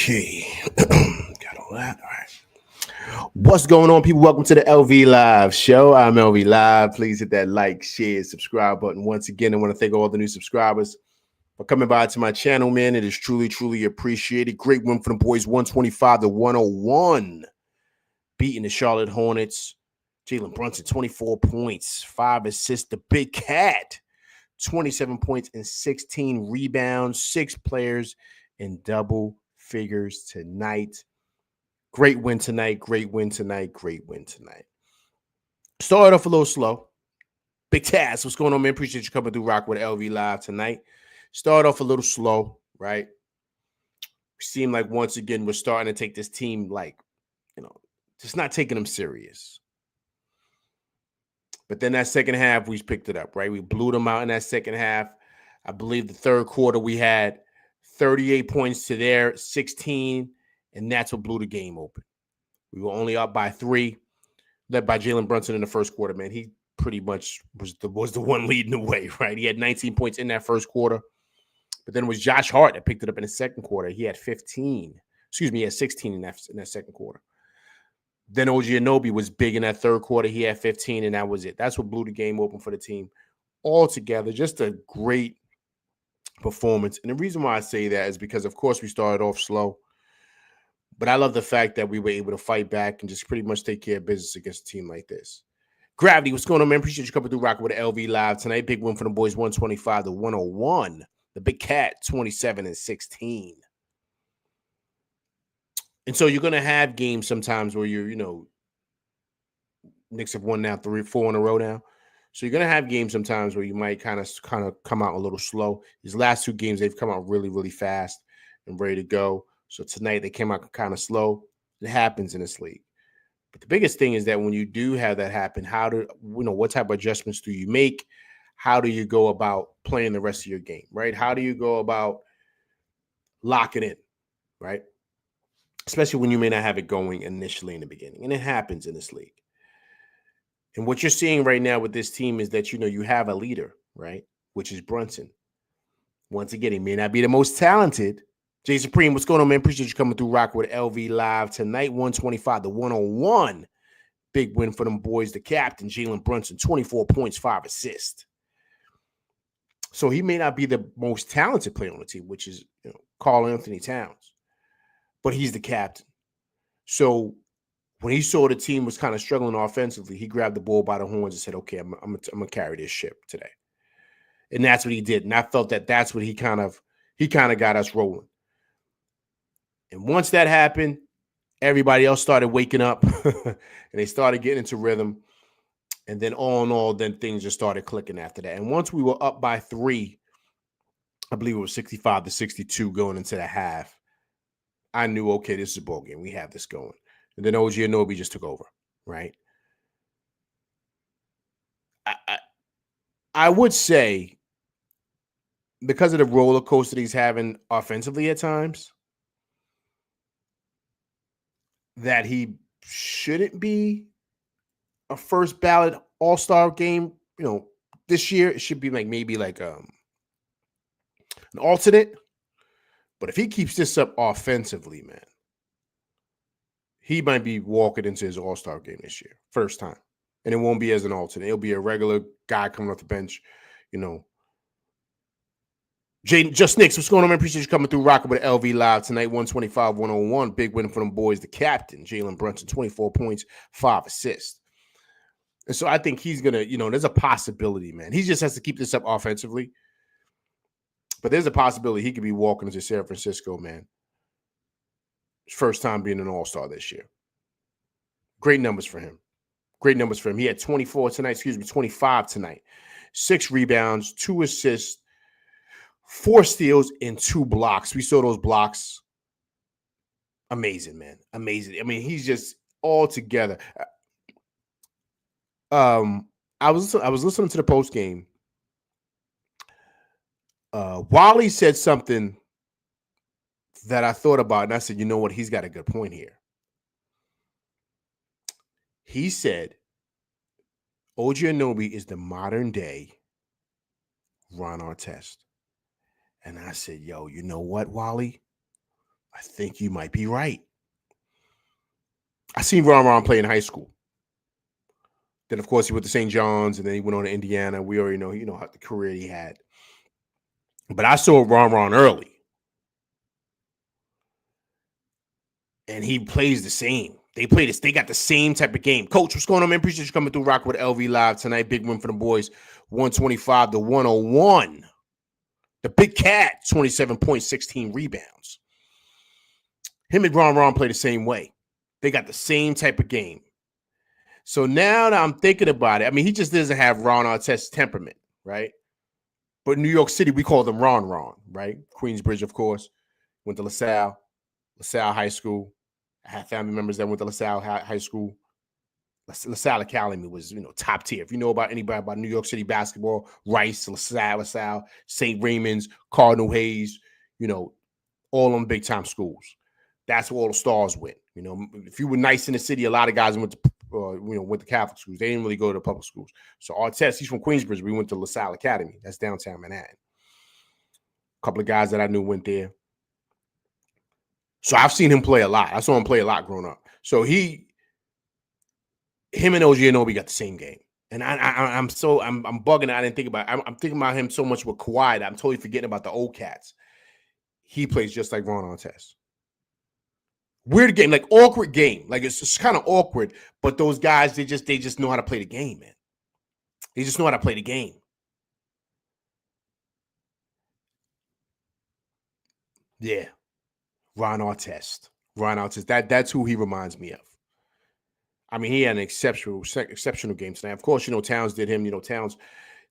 Okay. Got all that. All right. What's going on, people? Welcome to the LV Live show. I'm LV Live. Please hit that like, share, subscribe button. Once again, I want to thank all the new subscribers for coming by to my channel, man. It is truly, truly appreciated. Great win for the boys, 125 to 101. Beating the Charlotte Hornets. Jalen Brunson, 24 points, 5 assists. The Big Cat, 27 points and 16 rebounds. 6 players in double figures tonight. Great win tonight. Great win tonight. Great win tonight. Started off a little slow. Big Taz, what's going on, man? Appreciate you coming through Rock with LV Live tonight. Started off a little slow, right? Seemed like once again we're starting to take this team just not taking them serious. But then that second half, we picked it up, right? We blew them out in that second half. I believe the third quarter we had 38 points to their 16, and that's what blew the game open. We were only up by 3, led by Jalen Brunson in the first quarter, man. He pretty much was the one leading the way, right? He had 19 points in that first quarter. But then it was Josh Hart that picked it up in the second quarter. He had 15. He had 16 in that second quarter. Then OG Anunoby was big in that third quarter. He had 15, and that was it. That's what blew the game open for the team. Altogether, just a great performance. And the reason why I say that is because, of course, we started off slow. But I love the fact that we were able to fight back and just pretty much take care of business against a team like this. Gravity, what's going on, man? Appreciate you coming through Rocket with the LV Live tonight. Big win for the boys, 125 to 101. The Big Cat, 27 and 16. And so you're going to have games sometimes where Knicks have won now 3-4 in a row now. So you're going to have games sometimes where you might kind of come out a little slow. These last 2 games, they've come out really, really fast and ready to go. So tonight they came out kind of slow. It happens in this league. But the biggest thing is that when you do have that happen, what type of adjustments do you make? How do you go about playing the rest of your game, right? How do you go about locking in, right? Especially when you may not have it going initially in the beginning. And it happens in this league. And what you're seeing right now with this team is that, you have a leader, right? Which is Brunson. Once again, he may not be the most talented. Jay Supreme, what's going on, man? Appreciate you coming through Rock with LV Live tonight, 125 to 101. Big win for them boys. The captain, Jalen Brunson, 24 points, 5 assists. So he may not be the most talented player on the team, which is Karl Anthony Towns. But he's the captain. So when he saw the team was kind of struggling offensively, he grabbed the ball by the horns and said, okay, I'm going to carry this ship today. And that's what he did. And I felt that that's what he kind of got us rolling. And once that happened, everybody else started waking up and they started getting into rhythm. And then all in all, then things just started clicking after that. And once we were up by 3, I believe it was 65 to 62 going into the half, I knew, okay, this is a ball game. We have this going. And then OG Anunoby just took over, right? I would say because of the roller coaster he's having offensively at times, that he shouldn't be a first ballot all-star game, this year. It should be maybe an alternate. But if he keeps this up offensively, man, he might be walking into his all-star game this year, first time. And it won't be as an alternate. It'll be a regular guy coming off the bench, Jaden, just Knicks, what's going on, man? Appreciate you coming through Rocking with LV Live tonight, 125-101. Big win for them boys. The captain, Jalen Brunson, 24 points, 5 assists. And so I think he's going to, there's a possibility, man. He just has to keep this up offensively. But there's a possibility he could be walking into San Francisco, man. First time being an all-star this year. Great numbers for him. He had 25 tonight. 6 rebounds, 2 assists, 4 steals, and 2 blocks. We saw those blocks. Amazing, man. Amazing. I mean, he's just all together. I was listening to the post game. Wally said something that I thought about, and I said, you know what? He's got a good point here. He said, OG Anunoby is the modern day Ron Artest. And I said, yo, you know what, Wally? I think you might be right. I seen Ron play in high school. Then, of course, he went to St. John's, and then he went on to Indiana. We already know, how the career he had. But I saw Ron early, and he plays the same. They play this. They got the same type of game. Coach, what's going on, man? Appreciate you coming through. Rock with LV Live tonight. Big win for the boys, 125-101. The Big Cat, 27 points, 16 rebounds. Him and Ron play the same way. They got the same type of game. So now that I'm thinking about it, I mean, he just doesn't have Ron Artest's temperament, right? But in New York City, we call them Ron, right? Queensbridge, of course. Went to LaSalle High School. I had family members that went to LaSalle High School. LaSalle Academy was, top tier. If you know about anybody about New York City basketball, Rice, LaSalle, St. Raymond's, Cardinal Hayes, all them big time schools. That's where all the stars went. If you were nice in the city, a lot of guys went to Catholic schools. They didn't really go to public schools. So Artest, he's from Queensbridge. We went to LaSalle Academy. That's downtown Manhattan. A couple of guys that I knew went there. So I've seen him play a lot. I saw him play a lot growing up. So him and OG Anunoby got the same game. And I'm bugging. I didn't think about it. I'm thinking about him so much with Kawhi that I'm totally forgetting about the old cats. He plays just like Ron Artest. Weird game, like awkward game. Like it's just kind of awkward, but those guys, they just know how to play the game, man. They just know how to play the game. Yeah. Ron Artest. That's who he reminds me of. I mean, he had an exceptional game tonight. Of course, Towns did him. Towns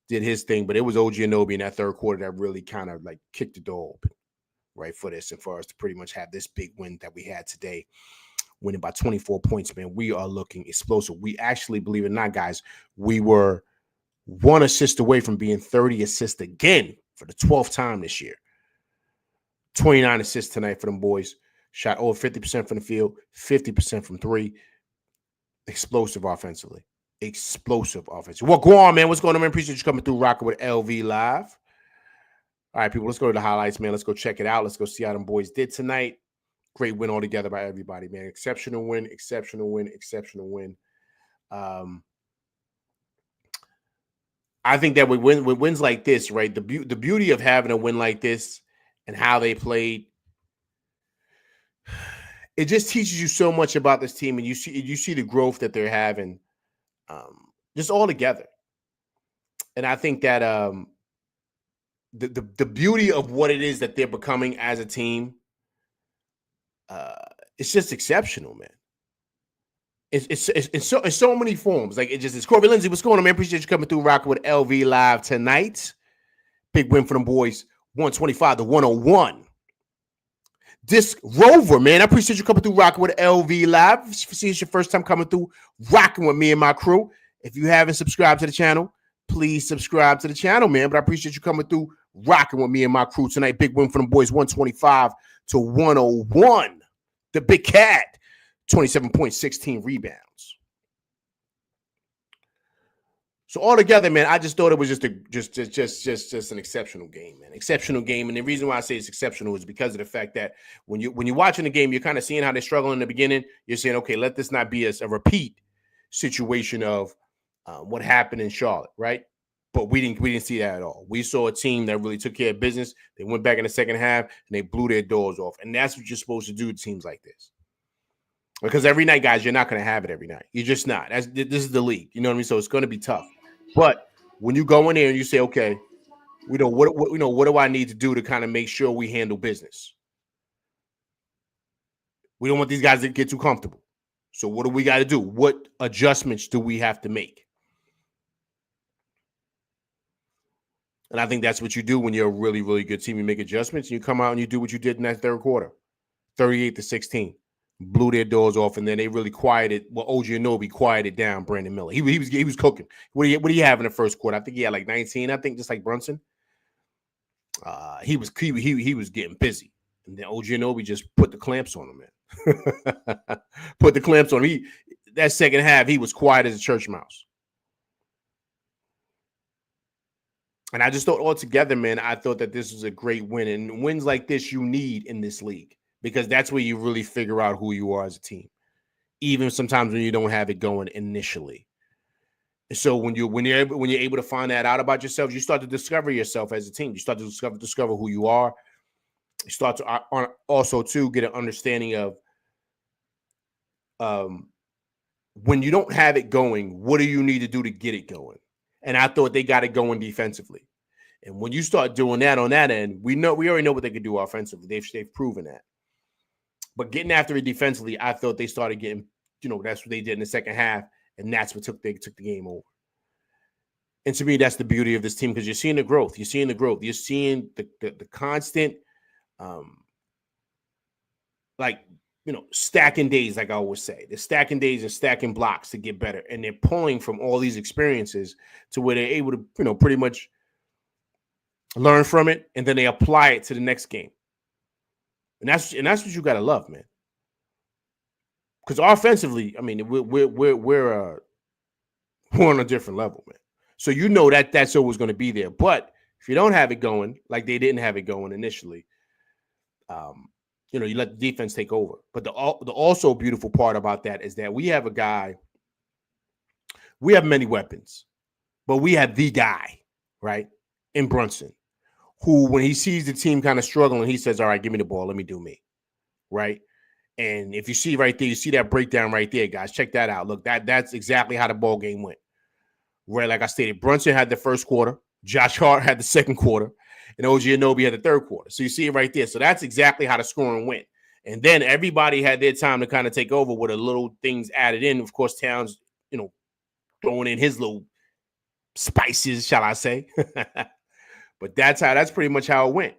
did his thing, but it was OG Anunoby in that third quarter that really kind of like kicked the door open, right, for this and for us to pretty much have this big win that we had today, winning by 24 points, man. We are looking explosive. We actually, believe it or not, guys, we were one assist away from being 30 assists again for the 12th time this year. 29 assists tonight for them boys. Shot over 50% from the field, 50% from three. Explosive offensively. Well, go on, man. What's going on, man? Appreciate you coming through, rocking with LV Live. All right, people, let's go to the highlights, man. Let's go check it out. Let's go see how them boys did tonight. Great win altogether by everybody, man. Exceptional win. I think that with wins like this, right, the beauty of having a win like this and how they played, it just teaches you so much about this team, and you see the growth that they're having, just all together. And I think that the beauty of what it is that they're becoming as a team, it's just exceptional, man. It's so many forms. Like it's Corey Lindsay. What's going on, man? Appreciate you coming through, rocking with LV Live tonight. Big win for them boys, 125-101. Disc Rover, man. I appreciate you coming through, rocking with LV Live. See, it's your first time coming through, rocking with me and my crew. If you haven't subscribed to the channel, please subscribe to the channel, man. But I appreciate you coming through, rocking with me and my crew tonight. Big win for them boys, 125-101. The Big Cat, 27 points, 16 rebounds. So altogether, man, I just thought it was just an exceptional game, man. Exceptional game. And the reason why I say it's exceptional is because of the fact that when you're watching the game, you're kind of seeing how they struggle in the beginning. You're saying, okay, let this not be a repeat situation of what happened in Charlotte, right? But we didn't see that at all. We saw a team that really took care of business. They went back in the second half and they blew their doors off. And that's what you're supposed to do to teams like this. Because every night, guys, you're not going to have it every night. You're just not. This is the league. You know what I mean? So it's going to be tough. But when you go in there and you say, okay, what do I need to do to kind of make sure we handle business? We don't want these guys to get too comfortable. So what do we got to do? What adjustments do we have to make? And I think that's what you do when you're a really, really good team. You make adjustments and you come out and you do what you did in that third quarter, 38-16. Blew their doors off, and then they really quieted. Well, OG Anunoby quieted down Brandon Miller. He was cooking. What do you have in the first quarter? I think he had like 19. I think just like Brunson. He was getting busy, and then OG Anunoby just put the clamps on him, man. Put the clamps on him. That second half, he was quiet as a church mouse. And I just thought altogether, man, I thought that this was a great win, and wins like this you need in this league. because that's where you really figure out who you are as a team, even sometimes when you don't have it going initially. So when you're able to find that out about yourself, you start to discover yourself as a team. You start to discover who you are. You start to also to get an understanding of when you don't have it going, what do you need to do to get it going? And I thought they got it going defensively. And when you start doing that on that end, we already know what they can do offensively. They've proven that. But getting after it defensively, I thought they started getting, that's what they did in the second half, and that's what took the game over. And to me, that's the beauty of this team, because you're seeing the growth. You're seeing the constant, stacking days, like I always say. They're stacking days and stacking blocks to get better. And they're pulling from all these experiences to where they're able to, pretty much learn from it, and then they apply it to the next game. And that's what you got to love, man. Because offensively, I mean, we're on a different level, man. So that's always going to be there. But if you don't have it going, like they didn't have it going initially, you let the defense take over. But the also beautiful part about that is that we have a guy. We have many weapons, but we have the guy, right, in Brunson, who, when he sees the team kind of struggling, he says, all right, give me the ball. Let me do me, right? And if you see right there, you see that breakdown right there, guys. Check that out. Look, that's exactly how the ball game went. Where, like I stated, Brunson had the first quarter, Josh Hart had the second quarter, and OG Anunoby had the third quarter. So you see it right there. So that's exactly how the scoring went. And then everybody had their time to kind of take over with a little things added in. Of course, Towns, throwing in his little spices, shall I say. But that's pretty much how it went.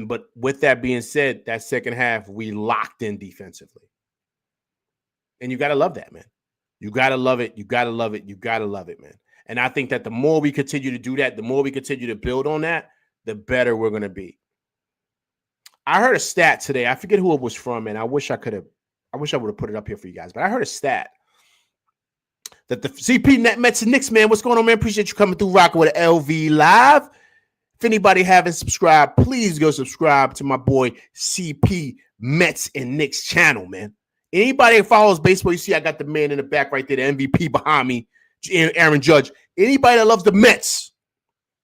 But with that being said, that second half, we locked in defensively. And you got to love that, man. You got to love it. You got to love it. You got to love it, man. And I think that the more we continue to do that, the more we continue to build on that, the better we're going to be. I heard a stat today. I forget who it was from, and I wish I would have put it up here for you guys. But I heard a stat that the CP Mets and Knicks, man, what's going on, man? Appreciate you coming through, rocking with LV Live. If anybody haven't subscribed, please go subscribe to my boy CP Mets and Knicks channel, man. Anybody that follows baseball, you see I got the man in the back right there, the MVP behind me, Aaron Judge. Anybody that loves the Mets,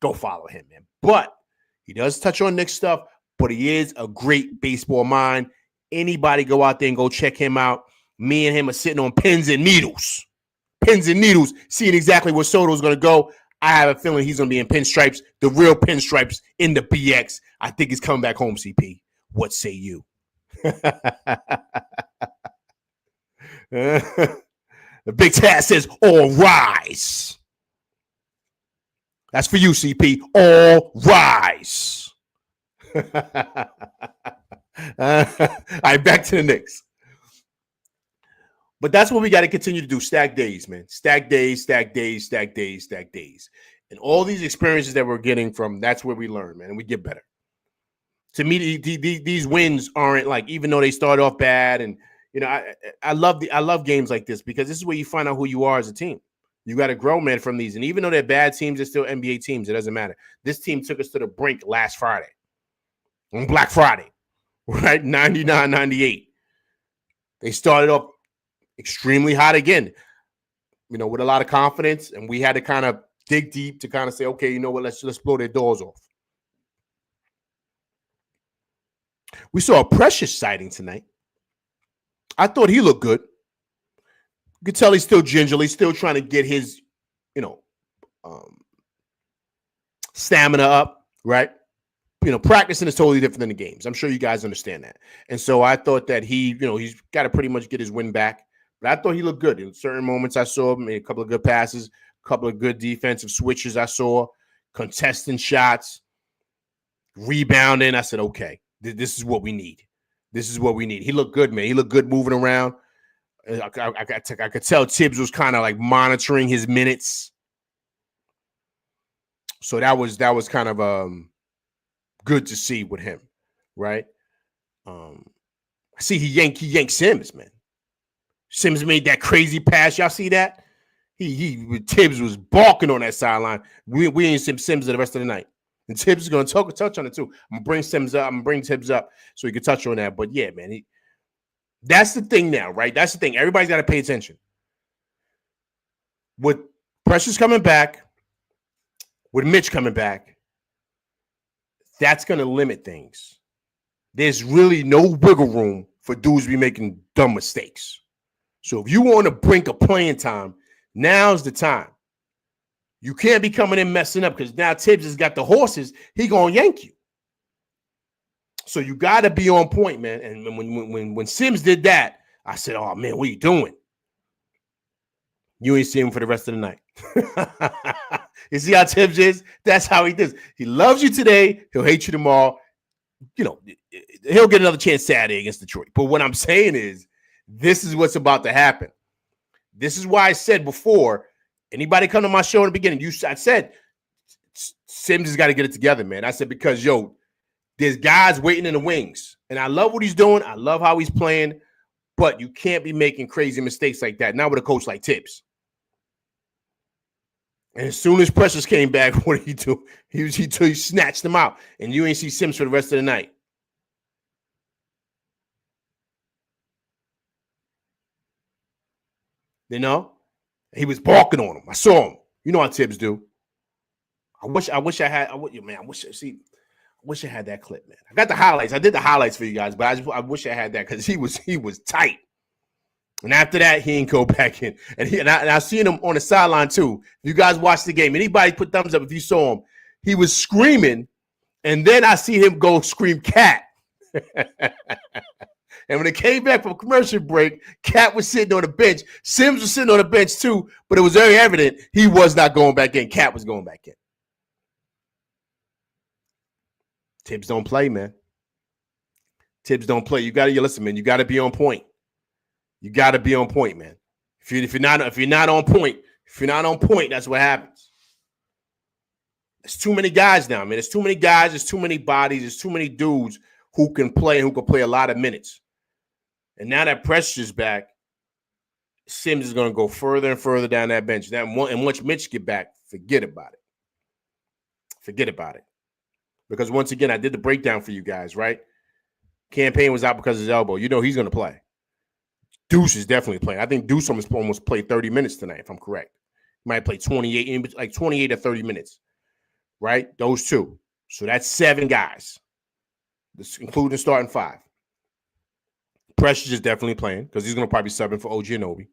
go follow him, man. But he does touch on Knicks stuff, but he is a great baseball mind. Anybody go out there and go check him out. Me and him are sitting on pins and needles, seeing exactly where Soto's going to go. I have a feeling he's going to be in pinstripes, the real pinstripes in the BX. I think he's coming back home, CP. What say you? The Big Taz says, all rise. That's for you, CP. All rise. All right, back to the Knicks. But that's what we got to continue to do. Stack days, man. Stack days, stack days, stack days, stack days. And all these experiences that we're getting from, that's where we learn, man, and we get better. To me, these wins aren't like, even though they start off bad, and I love games like this, because this is where you find out who you are as a team. You got to grow, man, from these. And even though they're bad teams, they're still NBA teams. It doesn't matter. This team took us to the brink last Friday, on Black Friday, right? 99-98. They started off extremely hot again, with a lot of confidence, and we had to kind of dig deep to kind of say, okay, you know what, let's blow their doors off. We saw a Precious sighting tonight. I thought he looked good. You could tell he's still gingerly, still trying to get his, stamina up, right? Practicing is totally different than the games. I'm sure you guys understand that. And so I thought that he's got to pretty much get his win back. But I thought he looked good. In certain moments I saw him, made a couple of good passes, a couple of good defensive switches I saw, contesting shots, rebounding. I said, okay, this is what we need. This is what we need. He looked good, man. He looked good moving around. I could tell Tibbs was kind of like monitoring his minutes. So that was kind of good to see with him, right? I see he yanked Sims, man. Sims made that crazy pass. Y'all see that? Tibbs was balking on that sideline. We ain't seen Sims the rest of the night. And Tibbs is going to touch on it too. I'm going to bring Sims up. I'm going to bring Tibbs up so he can touch on that. But yeah, man, that's the thing now, right? That's the thing. Everybody's got to pay attention. With Precious coming back, with Mitch coming back, that's going to limit things. There's really no wiggle room for dudes to be making dumb mistakes. So if you want to brink of playing time, now's the time. You can't be coming in messing up because now Tibbs has got the horses. He gonna yank you. So you got to be on point, man. And when Sims did that, I said, "Oh man, what are you doing? You ain't see him for the rest of the night." You see how Tibbs is? That's how he does. He loves you today. He'll hate you tomorrow. You know, he'll get another chance Saturday against Detroit. But what I'm saying is, this is what's about to happen. This is why I said before. Anybody come to my show in the beginning, I said Sims has got to get it together, man. I said because, there's guys waiting in the wings. And I love what he's doing. I love how he's playing. But you can't be making crazy mistakes like that. Not with a coach like Tibbs. And as soon as Precious came back, what did he do? He snatched him out. And you ain't see Sims for the rest of the night. You know? He was balking on him. I saw him. You know how Tibbs do. I wish I had that clip, man. I got the highlights. I did the highlights for you guys, but I wish I had that because he was tight. And after that, he didn't go back in. And I seen him on the sideline too. If you guys watched the game, anybody put thumbs up if you saw him. He was screaming, and then I see him go scream cat. And when it came back from commercial break, Cat was sitting on the bench. Sims was sitting on the bench too, but it was very evident he was not going back in. Cat was going back in. Tibbs don't play, man. Tibbs don't play. You got to listen, man. You got to be on point. You got to be on point, man. If you're not on point, that's what happens. There's too many guys now, man. There's too many guys. There's too many bodies. There's too many dudes who can play and who can play a lot of minutes. And now that Precious is back, Sims is going to go further and further down that bench. And once Mitch get back, forget about it. Forget about it. Because once again, I did the breakdown for you guys, right? Campaign was out because of his elbow. You know he's going to play. Deuce is definitely playing. I think Deuce almost played 30 minutes tonight, if I'm correct. He might play 28, like 28 or 30 minutes, right? Those two. So that's 7 guys, including starting 5. Precious is definitely playing because he's going to probably be subbing for OG Anunoby.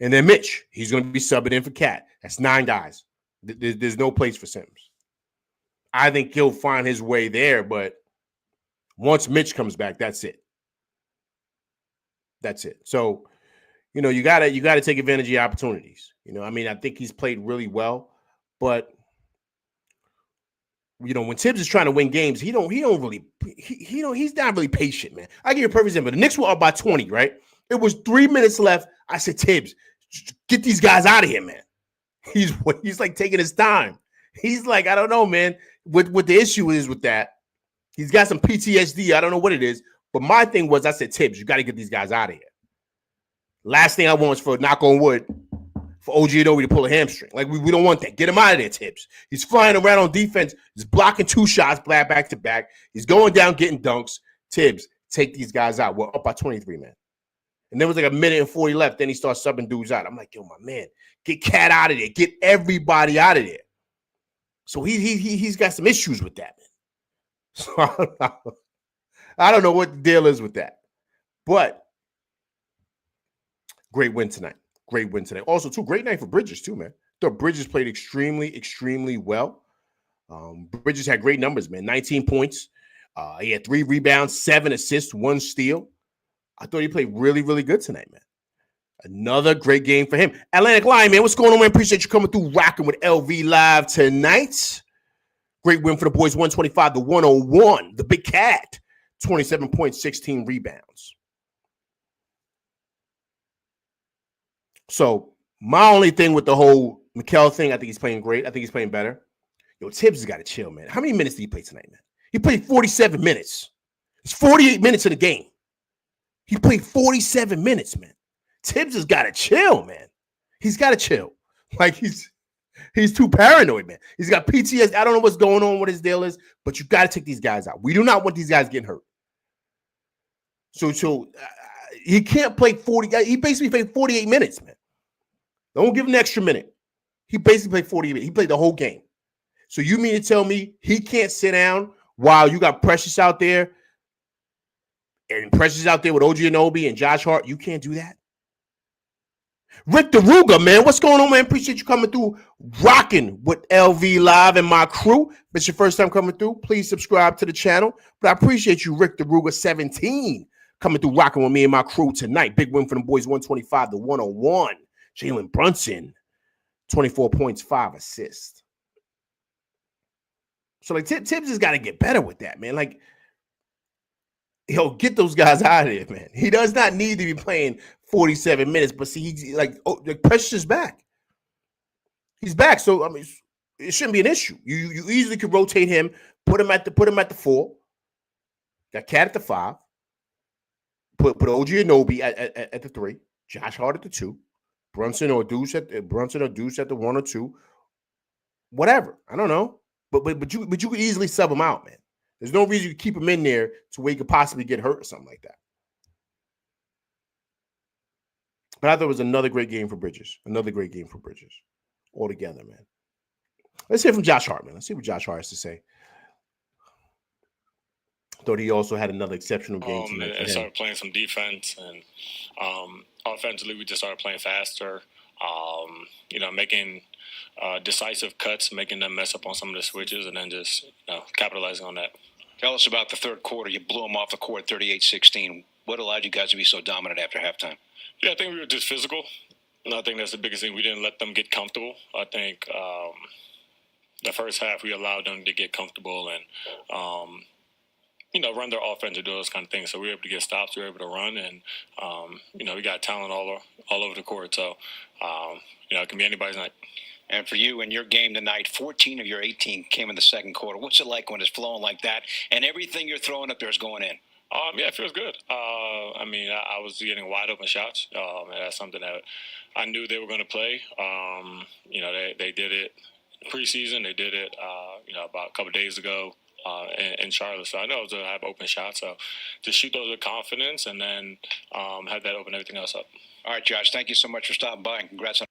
And then Mitch, he's going to be subbing in for Cat. That's 9 guys. There's no place for Sims. I think he'll find his way there, but once Mitch comes back, that's it. That's it. So, you gotta take advantage of your opportunities. I think he's played really well, but when Tibbs is trying to win games, he's not really patient, man. I give you a perfect example. The Knicks were up by 20, right? It was 3 minutes left. I said, Tibbs, get these guys out of here, man. He's like taking his time. He's like, I don't know, man. What the issue is with that, he's got some PTSD. I don't know what it is. But my thing was, I said, Tibbs, you got to get these guys out of here. Last thing I want is for, knock on wood, for OG Anunoby to pull a hamstring. Like, we don't want that. Get him out of there, Tibbs. He's flying around on defense. He's blocking 2 shots back to back. He's going down, getting dunks. Tibbs, take these guys out. We're up by 23, man. And there was like a minute and 40 left. Then he starts subbing dudes out. I'm like, yo, my man, get Cat out of there. Get everybody out of there. So he's got some issues with that, man. So I don't know what the deal is with that. But great win tonight. Great win tonight. Also, great night for Bridges, too, man. I thought Bridges played extremely, extremely well. Bridges had great numbers, man. 19 points. He had 3 rebounds, 7 assists, 1 steal. I thought he played really, really good tonight, man. Another great game for him. Atlantic Lion, man, what's going on, man? Appreciate you coming through, rocking with LV Live tonight. Great win for the boys, 125-101. The Big Cat, 27 points, 16 rebounds. So my only thing with the whole Mikal thing, I think he's playing great. I think he's playing better. Yo, Tibbs has got to chill, man. How many minutes did he play tonight, man? He played 47 minutes. It's 48 minutes in the game. He played 47 minutes, man. Tibbs has got to chill, man. He's got to chill. Like, He's too paranoid, man. He's got PTSD. I don't know what's going on, what his deal is, but you got to take these guys out. We do not want these guys getting hurt. So he can't play 40. He basically played 48 minutes, man. Don't give him an extra minute. He basically played 48 minutes. He played the whole game. So you mean to tell me he can't sit down while you got Precious out there and Precious out there with OG Anunoby and Josh Hart? You can't do that. Rick DeRuga, man. What's going on, man? Appreciate you coming through, rocking with LV Live and my crew. If it's your first time coming through, please subscribe to the channel. But I appreciate you, Rick DeRuga 17, coming through, rocking with me and my crew tonight. Big win for them boys, 125-101. Jalen Brunson, 24 points, 5 assists. So, like, Tibbs has got to get better with that, man. Like, get those guys out of there, man. He does not need to be playing 47 minutes, but see, he's like, the pressure's back. He's back, so I mean, it shouldn't be an issue. You easily could rotate him, put him at the 4, got Cat at the 5, put OG Anunoby at the 3, Josh Hart at the 2, Brunson or Deuce at the 1 or 2, whatever. I don't know, but you could easily sub him out, man. There's no reason to keep him in there to where he could possibly get hurt or something like that. But I thought it was another great game for Bridges. Altogether, man. Let's hear from Josh Hart, man. Let's see what Josh Hart has to say. Thought he also had another exceptional game tonight. And started playing some defense, and offensively we just started playing faster. Making decisive cuts, making them mess up on some of the switches, and then just capitalizing on that. Tell us about the third quarter. You blew them off the court 38-16. What allowed you guys to be so dominant after halftime? Yeah, I think we were just physical. And I think that's the biggest thing. We didn't let them get comfortable. I think the first half we allowed them to get comfortable and, run their offense and do those kind of things. So we were able to get stops. We were able to run. And, we got talent all over the court. So, it can be anybody's night. And for you in your game tonight, 14 of your 18 came in the second quarter. What's it like when it's flowing like that and everything you're throwing up there is going in? Yeah, it feels good. I was getting wide open shots. And that's something that I knew they were going to play. They did it preseason. They did it, about a couple of days ago in Charlotte. So I know it was going to have open shots. So just shoot those with confidence and then have that open everything else up. All right, Josh, thank you so much for stopping by and congrats on.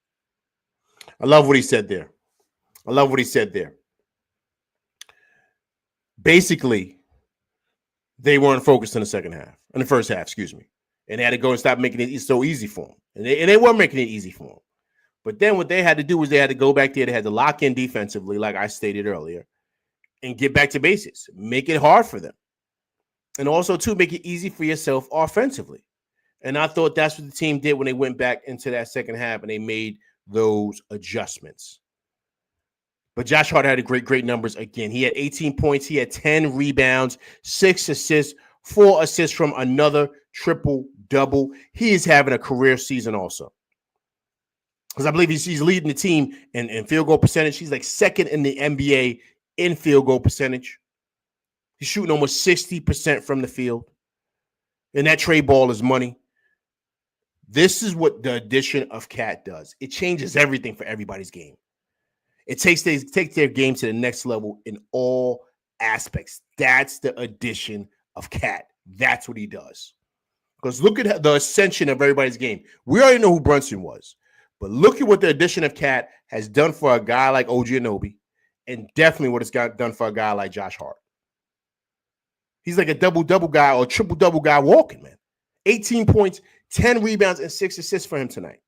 I love what he said there. Basically, they weren't focused in the first half, excuse me. And they had to go and stop making it so easy for them. And they were making it easy for them. But then what they had to do was they had to go back there. They had to lock in defensively, like I stated earlier, and get back to basics. Make it hard for them. And also, too, make it easy for yourself offensively. And I thought that's what the team did when they went back into that second half and they made those adjustments. But Josh Hart had great numbers again. He had 18 points. He had 10 rebounds, 6 assists, 4 assists from another triple-double. He is having a career season also. Because I believe he's leading the team in field goal percentage. He's like second in the NBA in field goal percentage. He's shooting almost 60% from the field. And that trade ball is money. This is what the addition of Cat does. It changes everything for everybody's game. It takes their game to the next level in all aspects. That's the addition of Cat. That's what he does. Because look at the ascension of everybody's game. We already know who Brunson was. But look at what the addition of Cat has done for a guy like OG Anunoby, and definitely what it's done for a guy like Josh Hart. He's like a double-double guy or triple-double guy walking, man. 18 points, 10 rebounds, and 6 assists for him tonight.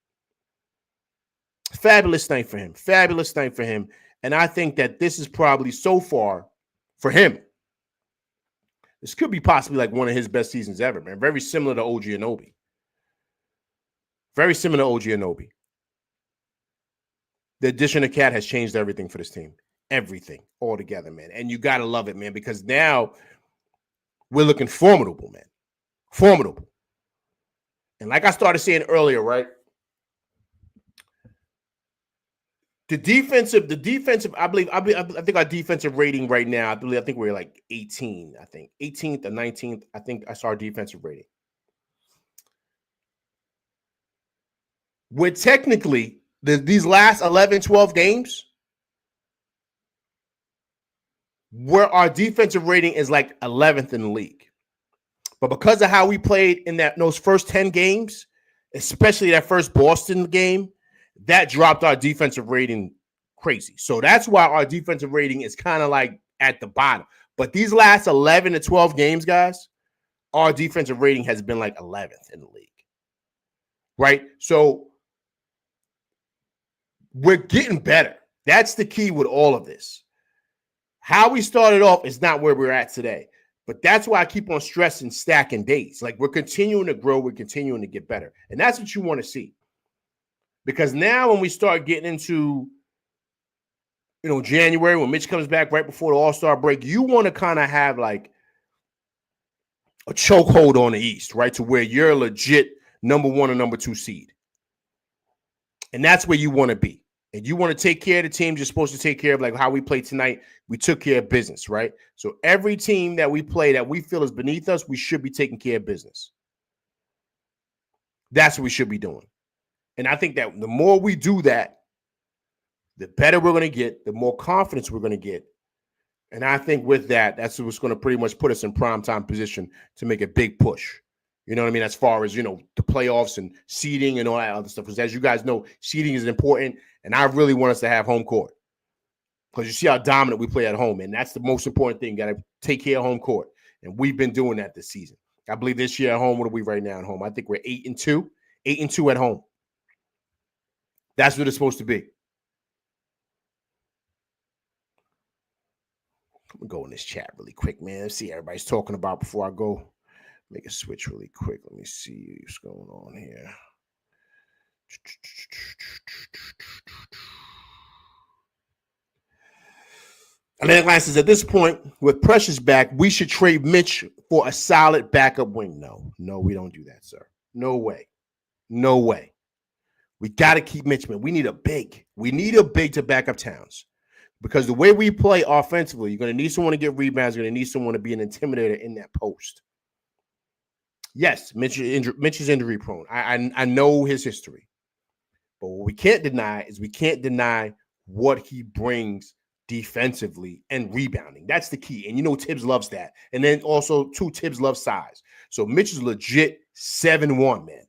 Fabulous night for him. And I think that this is probably so far for him. This could be possibly like one of his best seasons ever, man. Very similar to OG Anunoby. The addition of Cat has changed everything for this team. Everything altogether, man. And you got to love it, man, because now we're looking formidable, man. Formidable. And like I started saying earlier, right? The defensive, I think our defensive rating right now, I think we're like 18, 18th or 19th. I think I saw our defensive rating. We're technically these last 11, 12 games, where our defensive rating is like 11th in the league. But because of how we played in those first 10 games, especially that first Boston game, that dropped our defensive rating crazy. So that's why our defensive rating is kind of like at the bottom. But these last 11 to 12 games, guys, our defensive rating has been like 11th in the league. Right? So we're getting better. That's the key with all of this. How we started off is not where we're at today. But that's why I keep on stressing stacking days. Like, we're continuing to grow. We're continuing to get better. And that's what you want to see. Because now when we start getting into, January, when Mitch comes back right before the All-Star break, you want to kind of have like a chokehold on the East, right? To where you're a legit number 1 or number 2 seed. And that's where you want to be. And you want to take care of the teams you're supposed to take care of, like how we played tonight. We took care of business, right? So every team that we play that we feel is beneath us, we should be taking care of business. That's what we should be doing. And I think that the more we do that, the better we're going to get, the more confidence we're going to get. And I think with that, that's what's going to pretty much put us in primetime position to make a big push. You know what I mean? As far as, the playoffs and seeding and all that other stuff. Because as you guys know, seeding is important. And I really want us to have home court. Because you see how dominant we play at home. And that's the most important thing. Got to take care of home court. And we've been doing that this season. I believe this year at home, what are we right now at home? I think we're 8-2. 8-2 at home. That's what it's supposed to be. I'm going to go in this chat really quick, man. Let's see what everybody's talking about before I go. Make a switch really quick. Let me see what's going on here. Atlantic Line says, at this point, with Precious back, we should trade Mitch for a solid backup wing. No, we don't do that, sir. No way. No way. We got to keep Mitch, man. We need a big. We need a big to back up Towns. Because the way we play offensively, you're going to need someone to get rebounds. You're going to need someone to be an intimidator in that post. Yes, Mitch is injury prone. I know his history. But what we can't deny is we can't deny what he brings defensively and rebounding. That's the key. And Tibbs loves that. And then also, too, Tibbs loves size. So Mitch is legit 7'1", man.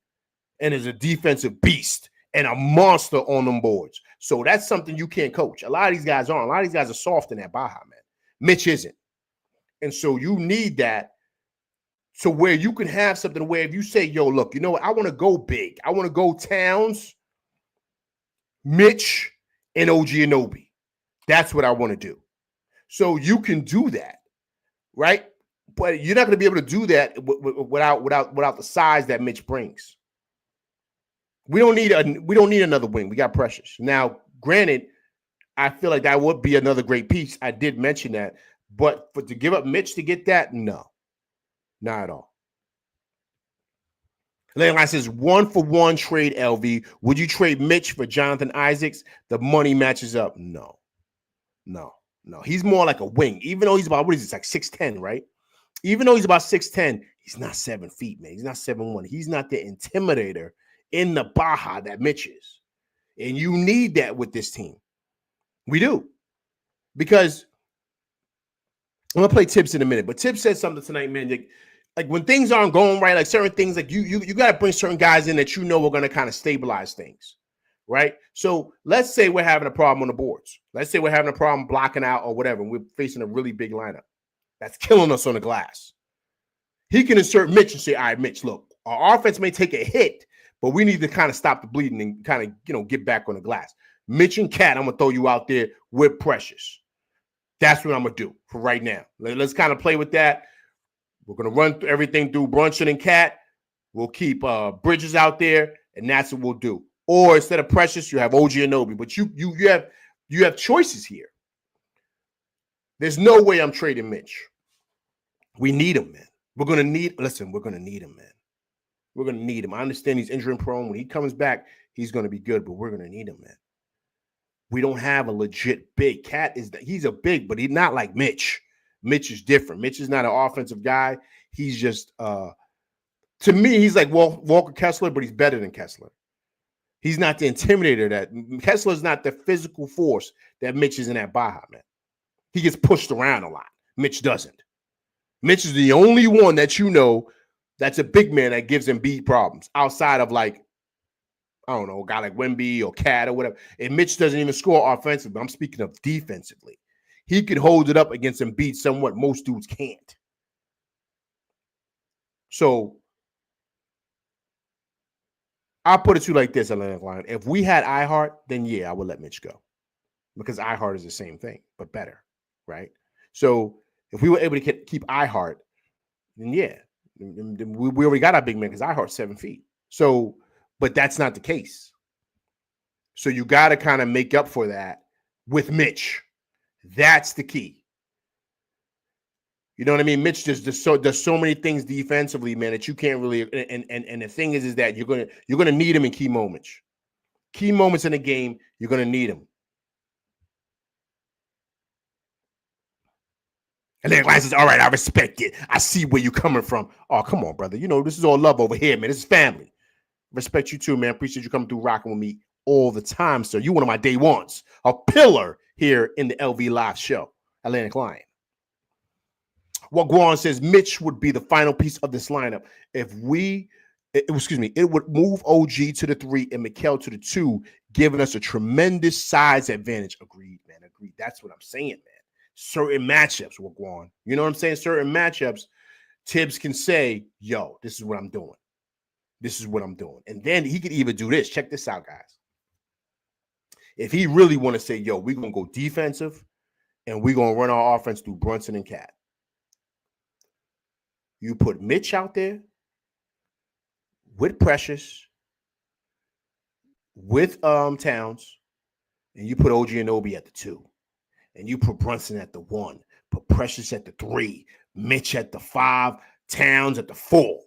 And is a defensive beast and a monster on them boards. So that's something you can't coach. A lot of these guys aren't. A lot of these guys are soft in that Baja, man. Mitch isn't. And so you need that. So where you can have something where if you say, yo, look, you know what? I want to go big. I want to go Towns, Mitch, and OG Anunoby. That's what I want to do. So you can do that, right? But you're not going to be able to do that without the size that Mitch brings. We don't need another wing. We got Precious. Now, granted, I feel like that would be another great piece. I did mention that. But to give up Mitch to get that, no. Not at all. Landline says 1-for-1 trade, LV. Would you trade Mitch for Jonathan Isaacs? The money matches up. No. He's more like a wing. Even though he's about, like 6'10", right? Even though he's about 6'10", he's not 7 feet, man. He's not 7'1". He's not the intimidator in the Baja that Mitch is. And you need that with this team. We do. Because I'm going to play Tibbs in a minute. But Tibbs said something tonight, man. Like when things aren't going right, like certain things, like you got to bring certain guys in that you know are going to kind of stabilize things, right? So let's say we're having a problem on the boards. Let's say we're having a problem blocking out or whatever, and we're facing a really big lineup that's killing us on the glass. He can insert Mitch and say, all right, Mitch, look, our offense may take a hit, but we need to kind of stop the bleeding and kind of, get back on the glass. Mitch and Cat, I'm going to throw you out there with Precious. That's what I'm going to do for right now. Let's kind of play with that. We're going to run everything through Brunson and Cat. We'll keep Bridges out there, and that's what we'll do. Or instead of Precious, you have OG Anunoby. But you have choices here. There's no way I'm trading Mitch. We need him, man. We're going to need him, man. We're going to need him. I understand he's injury prone. When he comes back, he's going to be good, but we're going to need him, man. We don't have a legit big. Cat he's a big, but he's not like Mitch. Mitch is different. Mitch is not an offensive guy. He's just, to me, he's like Walker Kessler, but he's better than Kessler. He's not the intimidator that Kessler's not the physical force that Mitch is in that Baja, man. He gets pushed around a lot. Mitch doesn't. Mitch is the only one that you know that's a big man that gives Embiid problems outside of like, I don't know, a guy like Wemby or Cat or whatever. And Mitch doesn't even score offensively. I'm speaking of defensively. He could hold it up against Embiid somewhat. Most dudes can't. So I'll put it to you like this, Atlantic Line. If we had iHeart, then yeah, I would let Mitch go. Because iHeart is the same thing, but better, right? So if we were able to keep iHeart, then yeah, we already got our big man because iHeart's 7 feet. So, but that's not the case. So you got to kind of make up for that with Mitch. That's the key. You know what I mean? Mitch does so many things defensively, man, that you can't really. And the thing is that you're gonna need him in key moments. Key moments in the game, you're gonna need him. And then Ryan says, all right, I respect it. I see where you're coming from. Oh, come on, brother. You know, this is all love over here, man. This is family. Respect you too, man. Appreciate you coming through rocking with me all the time, sir. You one of my day ones. A pillar here in the LV Live show. Atlantic Lion. What Guan says, Mitch would be the final piece of this lineup. If it would move OG to the 3 and Mikal to the 2, giving us a tremendous size advantage. Agreed, man. Agreed. That's what I'm saying, man. Certain matchups, Wagwan. You know what I'm saying? Certain matchups, Tibbs can say, yo, this is what I'm doing. This is what I'm doing. And then he could even do this. Check this out, guys. If he really want to say, yo, we're going to go defensive and we're going to run our offense through Brunson and Cat. You put Mitch out there with Precious, with Towns, and you put OG and Obi at the 2. And you put Brunson at the 1, put Precious at the 3, Mitch at the 5, Towns at the 4.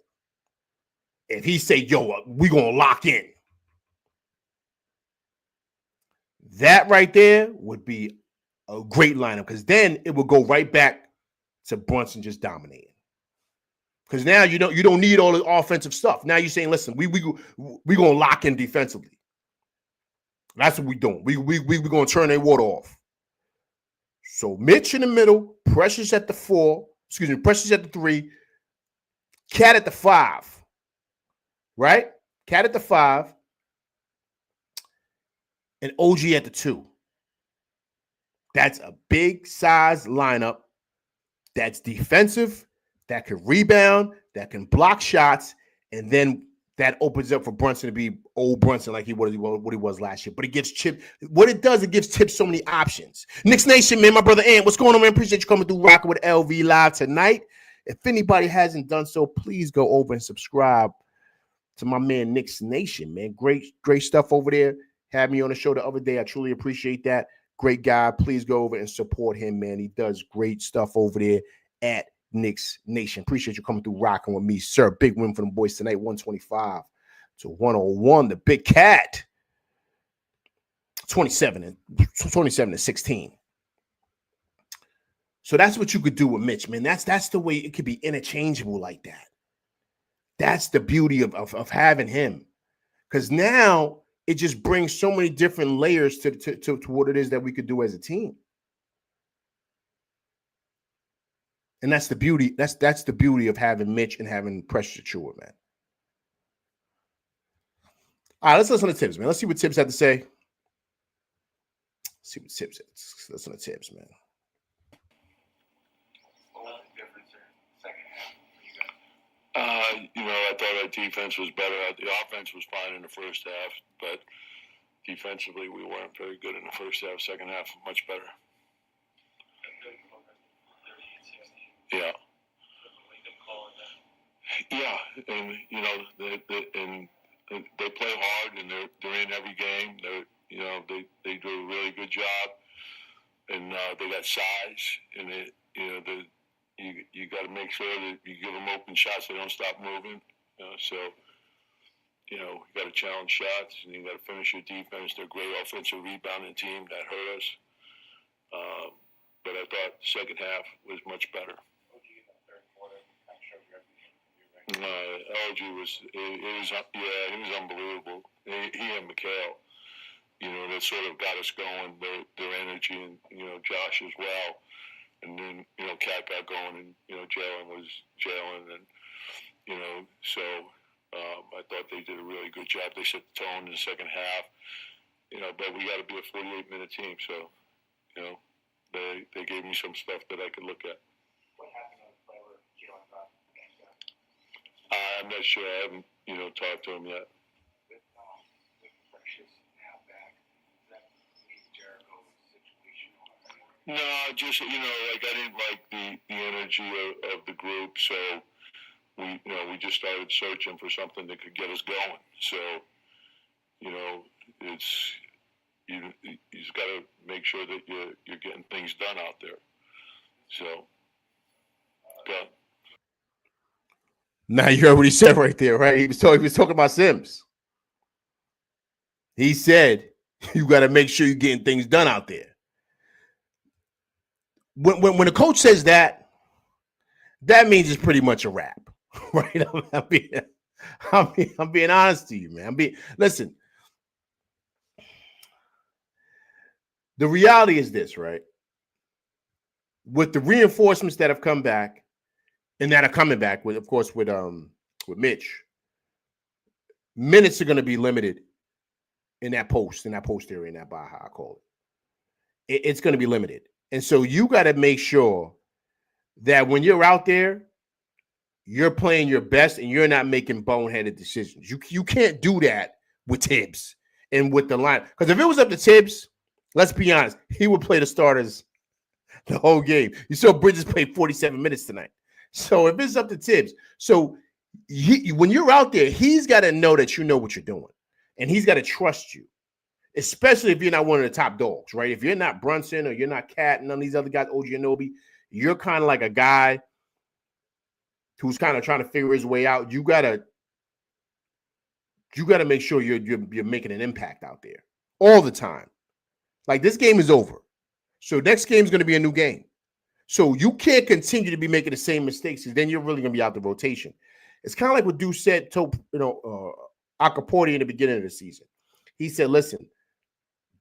If he say, yo, we going to lock in. That right there would be a great lineup because then it would go right back to Brunson just dominating. Because now you don't need all the offensive stuff. Now you're saying, listen, we gonna lock in defensively. That's what we doing. We gonna turn their water off. So Mitch in the middle, Precious at the 4, Precious at the 3, Cat at the 5. Right? Cat at the 5, and OG at the 2. That's a big size lineup that's defensive, that can rebound, that can block shots, and then that opens up for Brunson to be old Brunson like what he was last year. But it gives Chip, what it does, it gives Chip so many options. Knicks Nation, man, my brother Ant, what's going on, man? Appreciate you coming through rocking with LV Live tonight. If anybody hasn't done so, please go over and subscribe to my man Knicks Nation, man. Great stuff over there. Had me on the show the other day. I truly appreciate that. Great guy. Please go over and support him, man. He does great stuff over there at Knicks Nation. Appreciate you coming through rocking with me, sir. Big win for the boys tonight, 125 to 101. The Big Cat, 27 to 16. So that's what you could do with Mitch, man. That's the way it could be interchangeable like that. That's the beauty of having him. Because now it just brings so many different layers to what it is that we could do as a team. And that's the beauty. That's the beauty of having Mitch and having Precious Achiuwa, man. All right, let's listen to Tibbs, man. Let's see what Tibbs had to say. Let's see what Tibbs had. Let's listen to Tibbs, man. I thought our defense was better. The offense was fine in the first half, but defensively we weren't very good in the first half. Second half, much better. Yeah. Yeah, and they play hard, and they're in every game. They do a really good job, and they got size, and you got to make sure that you give them open shots, they don't stop moving. You got to challenge shots, and you got to finish your defense. They're a great offensive rebounding team. That hurt us. But I thought the second half was much better. LG was he was unbelievable. He and Mikhail, that sort of got us going. Their energy, and Josh as well. And then Cat got going, and Jalen was Jalen, and so I thought they did a really good job. They set the tone in the second half, but we got to be a 48-minute team, so they gave me some stuff that I could look at. What happened on the play where Jalen got against that? I'm not sure. I haven't talked to him yet. With Precious now back, does that leave Jericho's situation on? No, just I didn't like the energy of the group, so we just started searching for something that could get us going. So it's you just got to make sure that you're getting things done out there. So, okay. Now you heard what he said right there, right? He was talking about Sims. He said you got to make sure you're getting things done out there. When a coach says that means it's pretty much a wrap, right? I'm being honest to you, man. Listen. The reality is this, right? With the reinforcements that have come back and that are coming back with Mitch, minutes are going to be limited in that post area, in that Baja, I call it. It's going to be limited. And so you got to make sure that when you're out there, you're playing your best and you're not making boneheaded decisions. You can't do that with Tibbs and with the line. Because if it was up to Tibbs, let's be honest, he would play the starters the whole game. You saw Bridges played 47 minutes tonight. So if it's up to Tibbs, when you're out there, he's got to know that you know what you're doing. And he's got to trust you, especially if you're not one of the top dogs, right? If you're not Brunson or you're not Cat and none of these other guys, OG Anunoby, you're kind of like a guy who's kind of trying to figure his way out. You gotta make sure you're making an impact out there all the time. Like, this game is over. So next game is going to be a new game. So you can't continue to be making the same mistakes, because then you're really going to be out the rotation. It's kind of like what Deuce said to Acapulco in the beginning of the season. He said, listen,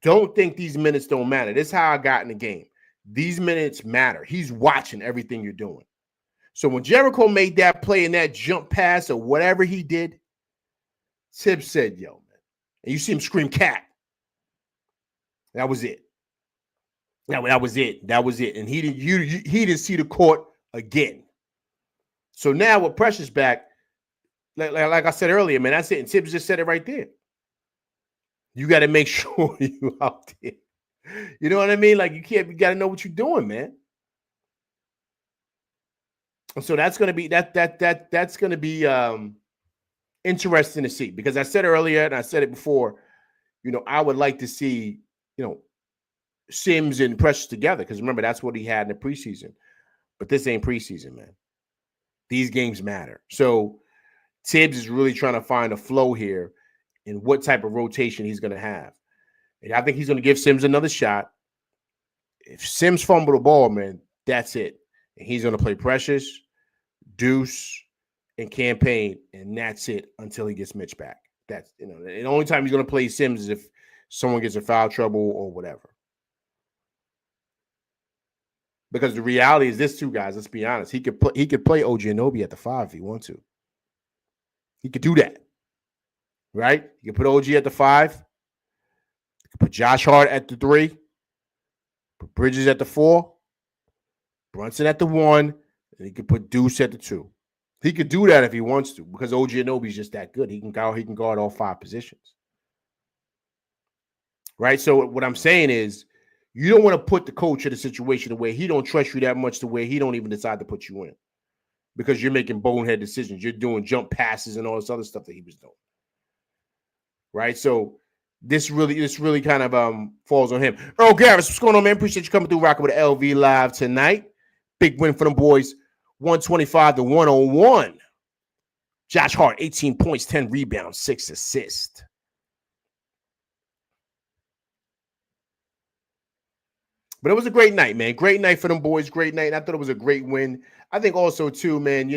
don't think these minutes don't matter. This is how I got in the game. These minutes matter. He's watching everything you're doing. So when Jericho made that play and that jump pass or whatever he did, Tibbs said, yo, man. And you see him scream Cat. That was it. That was it. That was it. And he didn't see the court again. So now with Precious back, like I said earlier, man, that's it. And Tibbs just said it right there. You got to make sure you out there. You know what I mean? Like, you got to know what you're doing, man. And so that's going to be that's going to be interesting to see, because I said earlier and I said it before, I would like to see, Sims and Precious together, because remember, that's what he had in the preseason. But this ain't preseason, man. These games matter. So Tibbs is really trying to find a flow here in what type of rotation he's going to have. And I think he's going to give Sims another shot. If Sims fumble the ball, man, that's it. And he's going to play Precious, Deuce, and Campaign, and that's it until he gets Mitch back. That's, the only time he's going to play Sims is if someone gets in foul trouble or whatever. Because the reality is this, too, guys. Let's be honest. He could play OG Anunoby at the 5 if he wants to. He could do that, right? You can put OG at the 5. You can put Josh Hart at the 3. Put Bridges at the 4. Brunson at the 1. And he could put Deuce at the 2. He could do that if he wants to, because OG Anunoby is just that good. He can guard all 5 positions, right? So what I'm saying is, you don't want to put the coach in a situation where he don't trust you that much to where he don't even decide to put you in, because you're making bonehead decisions. You're doing jump passes and all this other stuff that he was doing, right? So this really kind of falls on him. Earl Garris, what's going on, man? Appreciate you coming through, rocking with LV Live tonight. Big win for them boys, 125-101. Josh Hart, 18 points, 10 rebounds, 6 assists. But it was a great night, man. Great night for them boys. Great night. I thought it was a great win. I think also, too, man,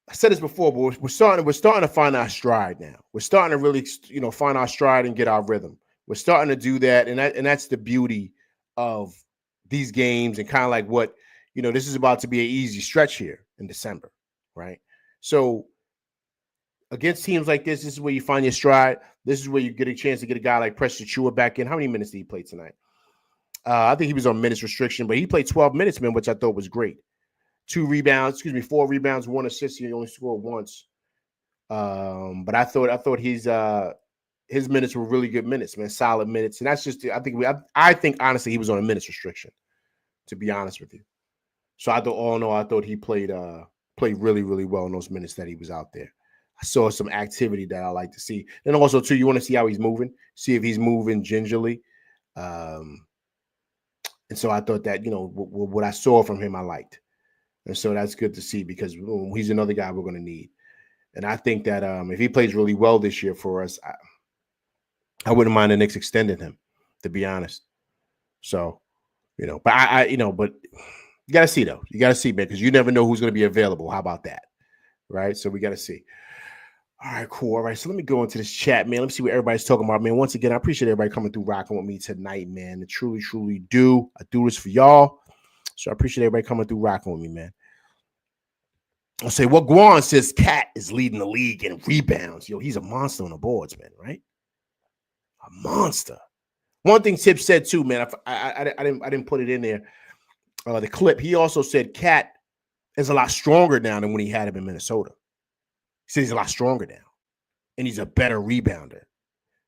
I said this before, but we're starting to find our stride now. We're starting to really, find our stride and get our rhythm. We're starting to do that, and that's the beauty of these games, and kind of like what, this is about to be an easy stretch here in December, right? So against teams like this is where you find your stride. This is where you get a chance to get a guy like Preston Chua back in. How many minutes did he play tonight? I think he was on minutes restriction, but he played 12 minutes, man, which I thought was great. 4 rebounds, 1 assist. He only scored once. But I thought his minutes were really good minutes, man, solid minutes. And that's just, I think honestly he was on a minutes restriction, to be honest with you. So I thought he played really, really well in those minutes that he was out there. I saw some activity that I like to see. And also too, you want to see how he's moving, see if he's moving gingerly. And so I thought that, what I saw from him, I liked. And so that's good to see, because he's another guy we're going to need. And I think that if he plays really well this year for us, I wouldn't mind the Knicks extending him, to be honest. So, but but you got to see, though. You got to see, man, because you never know who's going to be available. How about that? Right? So we got to see. All right, cool. All right, so let me go into this chat, man. Let me see what everybody's talking about, man. Once again, I appreciate everybody coming through, rocking with me tonight, man. I truly, truly do. I do this for y'all. So I appreciate everybody coming through, rocking with me, man. I'll say what Guan says, Cat is leading the league in rebounds. Yo, he's a monster on the boards, man, right? A monster. One thing Tip said too, man, I didn't put it in there. The clip, he also said Cat is a lot stronger now than when he had him in Minnesota. He said he's a lot stronger now, and he's a better rebounder.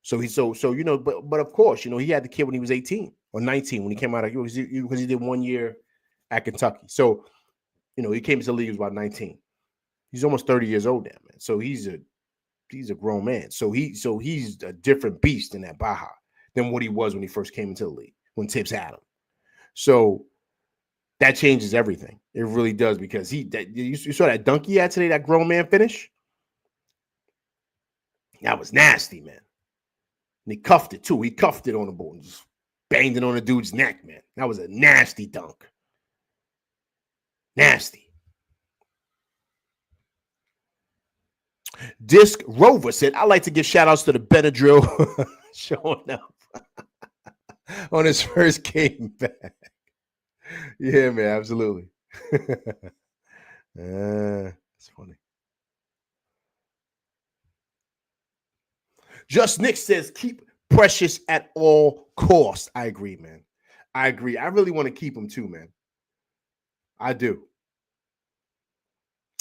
So but of course, he had the kid when he was 18 or 19 when he came out of, because he did 1 year at Kentucky. So, he came to the league, he was about 19. He's almost 30 years old now, man. So he's a grown man. So he's a different beast in that Baja than what he was when he first came into the league, when Tips had him. So that changes everything. It really does, because you saw that dunk he had today, that grown man finish. That was nasty, man. And he cuffed it too. He cuffed it on the board and just banged it on the dude's neck, man. That was a nasty dunk. Nasty. Disc Rover said, I like to give shout outs to the Benadryl showing up on his first game back. Yeah, man, absolutely. It's funny. Just Nick says, keep Precious at all costs. I agree, man. I agree. I really want to keep him too, man. I do,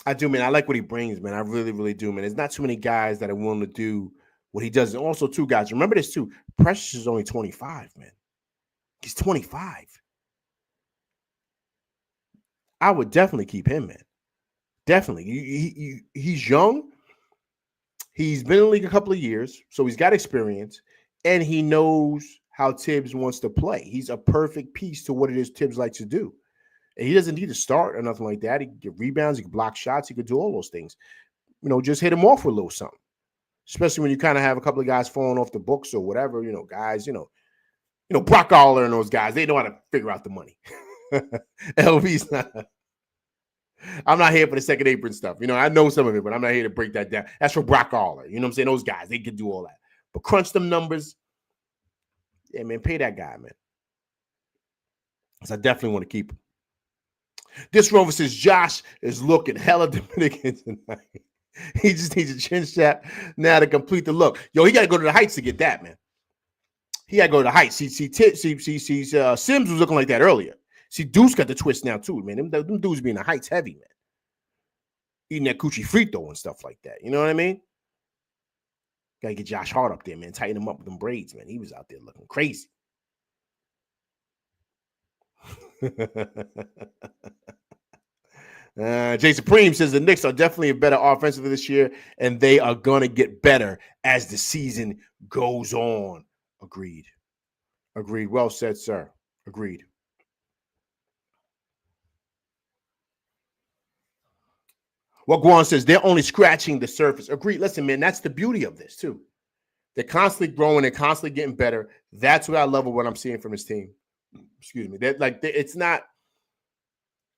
man. I like what he brings, man. I really, really do, man. There's not too many guys that are willing to do what he does. And also, too, guys, remember this, too. Precious is only 25, man. He's 25. I would definitely keep him, man. Definitely. He's young. He's been in the league a couple of years, so he's got experience, and he knows how Tibbs wants to play. He's a perfect piece to what it is Tibbs likes to do. And he doesn't need to start or nothing like that. He can get rebounds, he can block shots, he could do all those things. Just hit him off with a little something. Especially when you kind of have a couple of guys falling off the books or whatever, guys, Brock Aller and those guys, they know how to figure out the money. LV's not. I'm not here for the second apron stuff. I know some of it, but I'm not here to break that down. That's for Brock Aller. You know what I'm saying? Those guys, they can do all that. But crunch them numbers. Yeah, man, pay that guy, man. Because I definitely want to keep him. This Rover says Josh is looking hella Dominican tonight. He just needs a chin strap now to complete the look. Yo, he got to go to the Heights to get that, man. He got to go to the Heights. Sims was looking like that earlier. See, Deuce got the twist now, too, man. Them dudes being the Heights heavy, man. Eating that coochie frito and stuff like that. You know what I mean? Got to get Josh Hart up there, man. Tighten him up with them braids, man. He was out there looking crazy. Jay Supreme says the Knicks are definitely a better offensively this year, and they are going to get better as the season goes on. Agreed. Well said, sir. Agreed. Well, Guan says they're only scratching the surface. Agreed. Listen, man, that's the beauty of this, too. They're constantly growing. They're constantly getting better. That's what I love of what I'm seeing from this team. Excuse me. It's not.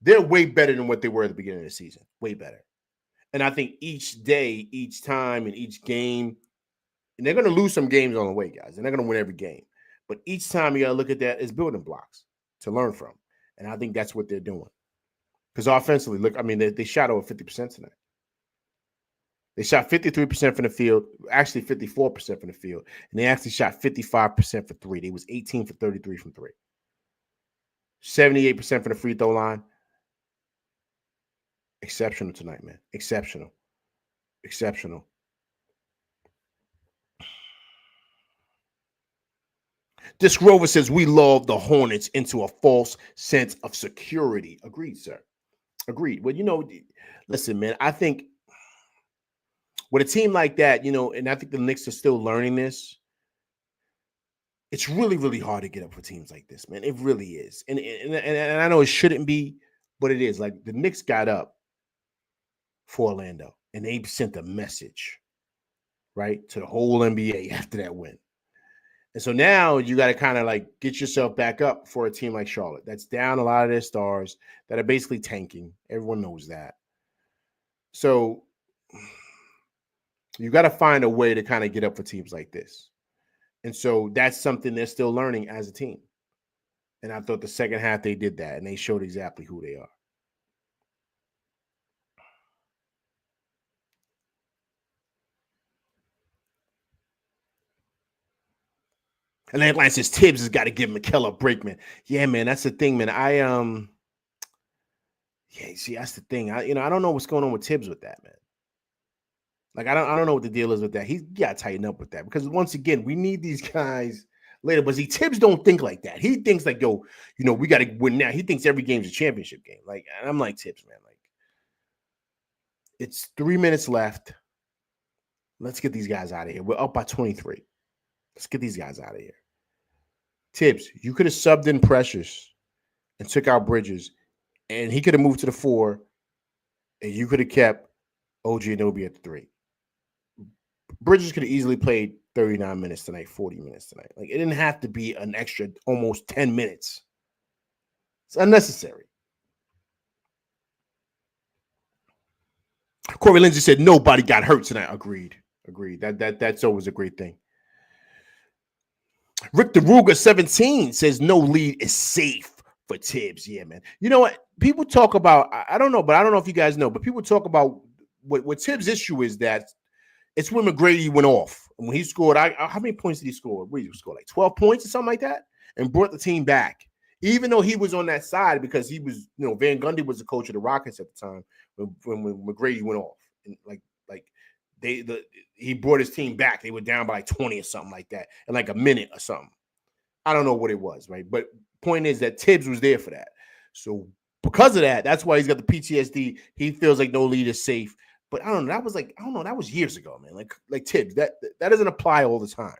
They're way better than what they were at the beginning of the season. Way better. And I think each day, each time, and each game, and they're going to lose some games on the way, guys. They're not going to win every game. But each time you got to look at that as building blocks to learn from. And I think that's what they're doing. Because offensively, look, I mean, they shot over 50% tonight. They shot 53% from the field, actually 54% from the field. And they actually shot 55% for three. They was 18 for 33 from three. 78% from the free throw line. Exceptional tonight, man. Exceptional. Exceptional. This Grover says we lulled the Hornets into a false sense of security. Agreed, sir. Agreed. Well, listen, man, I think with a team like that, and I think the Knicks are still learning this, it's really, really hard to get up for teams like this, man. It really is. And I know it shouldn't be, but it is. Like, the Knicks got up for Orlando, and they sent a message, right, to the whole NBA after that win. And so now you got to kind of like get yourself back up for a team like Charlotte that's down a lot of their stars, that are basically tanking. Everyone knows that. So you got to find a way to kind of get up for teams like this. And so that's something they're still learning as a team. And I thought the second half they did that, and they showed exactly who they are. And Atlanta says Tibbs has got to give Mikal a break, man. Yeah, man, that's the thing, man. Yeah, see, that's the thing. I don't know what's going on with Tibbs with that, man. Like, I don't know what the deal is with that. He's got to tighten up with that, because once again, we need these guys later. But see, Tibbs don't think like that. He thinks like, yo, we got to win now. He thinks every game's a championship game. Like, and I'm like, Tibbs, man, like, it's 3 minutes left. Let's get these guys out of here. We're up by 23. Let's get these guys out of here. Tibbs, you could have subbed in Precious and took out Bridges, and he could have moved to the 4, and you could have kept OG Anunoby at the 3. Bridges could have easily played 39 minutes tonight, 40 minutes tonight. Like, it didn't have to be an extra almost 10 minutes. It's unnecessary. Corey Lindsay said nobody got hurt tonight. Agreed. That's always a great thing. Rick DeRuga 17 says no lead is safe for Tibbs. Yeah, man. You know what? People talk about, I don't know, but I don't know if you guys know, but people talk about what Tibbs' issue is, that it's when McGrady went off. And when he scored, how many points did he score? What did he score? Like 12 points or something like that? And brought the team back. Even though he was on that side, because he was, Van Gundy was the coach of the Rockets at the time when McGrady went off. And he brought his team back. They were down by like 20 or something like that in like a minute or something. I don't know what it was, right? But point is that Tibbs was there for that. So because of that, that's why he's got the PTSD. He feels like no lead is safe. But I don't know. That was that was years ago, man. Like Tibbs, that doesn't apply all the time.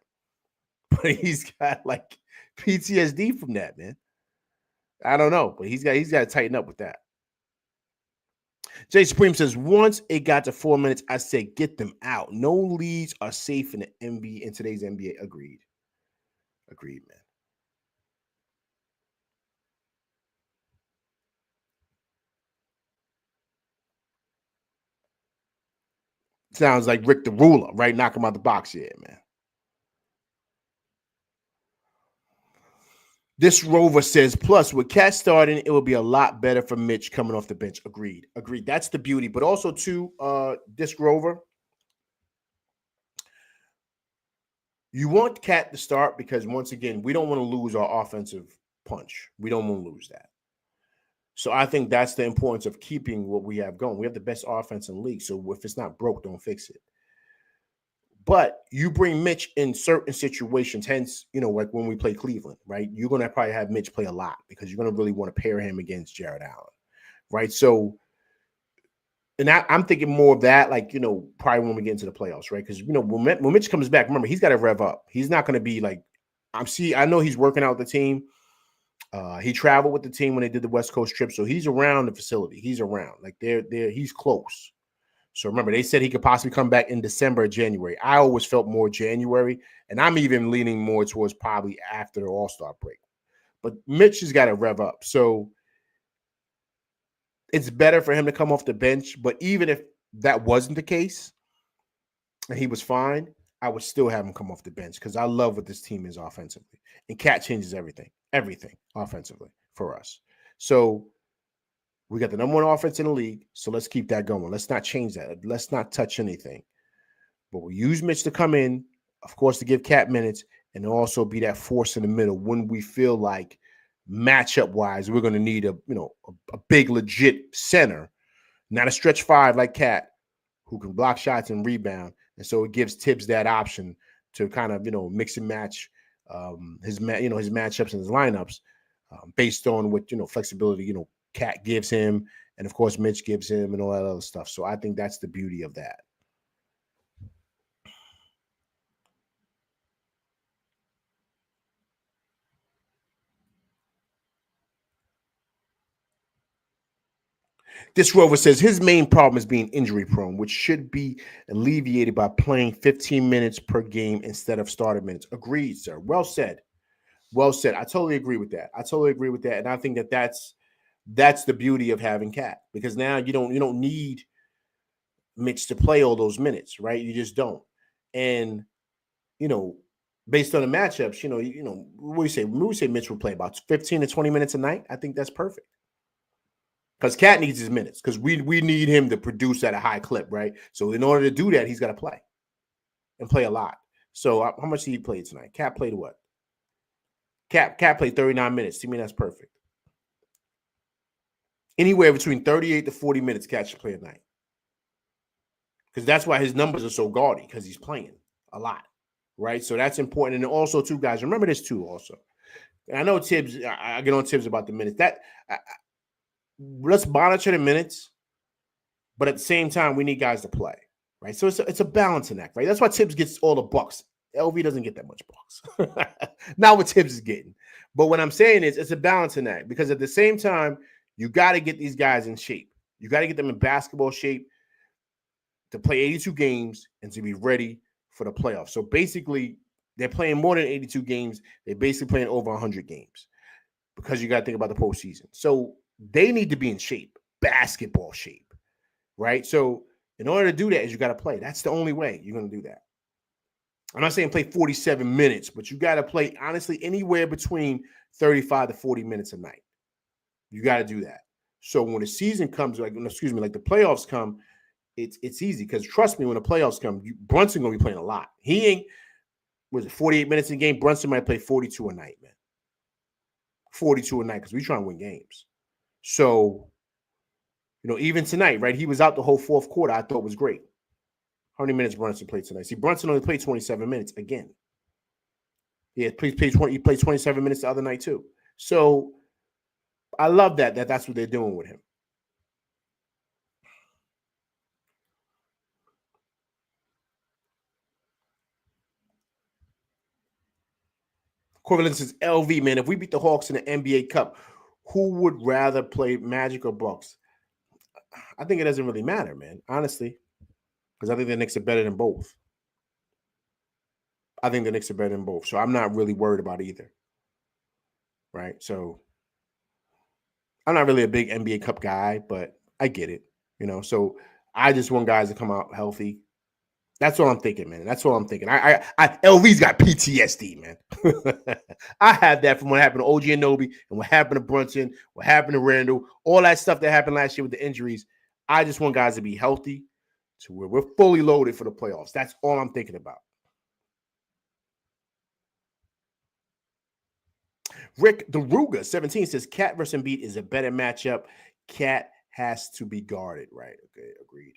But he's got like PTSD from that, man. I don't know, but he's got to tighten up with that. Jay Supreme says, once it got to 4 minutes, I said, get them out. No leads are safe in the NBA, in today's NBA. Agreed, man. Sounds like Rick the Ruler, right? Knock him out the box, yeah, man. This Rover says, plus with Cat starting, it will be a lot better for Mitch coming off the bench. Agreed. That's the beauty. But also, too, this Rover, you want Cat to start because, once again, we don't want to lose our offensive punch. We don't want to lose that. So I think that's the importance of keeping what we have going. We have the best offense in the league. So if it's not broke, don't fix it. But you bring Mitch in certain situations, hence, like when we play Cleveland, right? You're going to probably have Mitch play a lot because you're going to really want to pair him against Jared Allen, right? So, and I'm thinking more of that, probably when we get into the playoffs, right? Because, when Mitch comes back, remember, he's got to rev up. He's not going to be like, I know he's working out with the team. He traveled with the team when they did the West Coast trip. So he's around the facility. He's around. Like, he's close. So remember, they said he could possibly come back in December or January. I always felt more January, and I'm even leaning more towards probably after the All-Star break. But Mitch has got to rev up. So it's better for him to come off the bench. But even if that wasn't the case and he was fine, I would still have him come off the bench because I love what this team is offensively. And Cat changes everything offensively for us. So we got the number one offense in the league, so let's keep that going. Let's not change that. Let's not touch anything. But we use Mitch to come in, of course, to give Cat minutes and also be that force in the middle when we feel like matchup-wise we're going to need a big legit center, not a stretch five like Cat who can block shots and rebound. And so it gives Tibbs that option to kind of mix and match his matchups and his lineups based on what flexibility Cat gives him, and of course Mitch gives him, and all that other stuff. So I think that's the beauty of that. This Rover says his main problem is being injury prone, which should be alleviated by playing 15 minutes per game instead of starter minutes. Agreed, sir. Well said. Well said. I totally agree with that. And I think that's the beauty of having Cat, because now you don't need Mitch to play all those minutes, right? You just don't. And based on the matchups, what do you say? We say Mitch will play about 15 to 20 minutes a night. I think that's perfect. Because Cat needs his minutes, because we need him to produce at a high clip, right? So in order to do that, he's got to play and play a lot. So how much did he play tonight? Cat played what? Cat played 39 minutes. To me, that's perfect. Anywhere between 38 to 40 minutes, Cat should play a night. Because that's why his numbers are so gaudy, because he's playing a lot, right? So that's important. And also, too, guys, remember this, too, also. And I know Tibbs, I get on Tibbs about the minutes. Let's monitor the minutes, but at the same time, we need guys to play, right? So it's a balancing act, right? That's why Tibbs gets all the bucks. LV doesn't get that much bucks. Not what Tibbs is getting. But what I'm saying is it's a balancing act, because at the same time, you got to get these guys in shape. You got to get them in basketball shape to play 82 games and to be ready for the playoffs. So basically, they're playing more than 82 games. They're basically playing over 100 games, because you got to think about the postseason. So they need to be in shape, basketball shape, right? So in order to do that, is you got to play. That's the only way you're going to do that. I'm not saying play 47 minutes, but you got to play, honestly, anywhere between 35 to 40 minutes a night. You got to do that. So when the season comes, like the playoffs come, it's easy, because trust me, when the playoffs come, Brunson going to be playing a lot. He ain't, 48 minutes in a game? Brunson might play 42 a night, man. 42 a night, because we trying to win games. So, even tonight, right? He was out the whole fourth quarter. I thought was great. How many minutes Brunson played tonight? See, Brunson only played 27 minutes again. Yeah, he played 27 minutes the other night too. So I love that's what they're doing with him. Corvalin says, LV, man, if we beat the Hawks in the NBA Cup, who would rather play Magic or Bucks? I think it doesn't really matter, man, honestly, because I think the Knicks are better than both. So I'm not really worried about either, right? So I'm not really a big NBA Cup guy, but I get it, So I just want guys to come out healthy. That's what I'm thinking, man. LV's got PTSD, man. I had that from what happened to OG Anunoby and what happened to Brunson, what happened to Randall, all that stuff that happened last year with the injuries. I just want guys to be healthy to where we're fully loaded for the playoffs. That's all I'm thinking about. Rick DeRuga, 17, says Cat versus Embiid is a better matchup. Cat has to be guarded, right? Okay, agreed.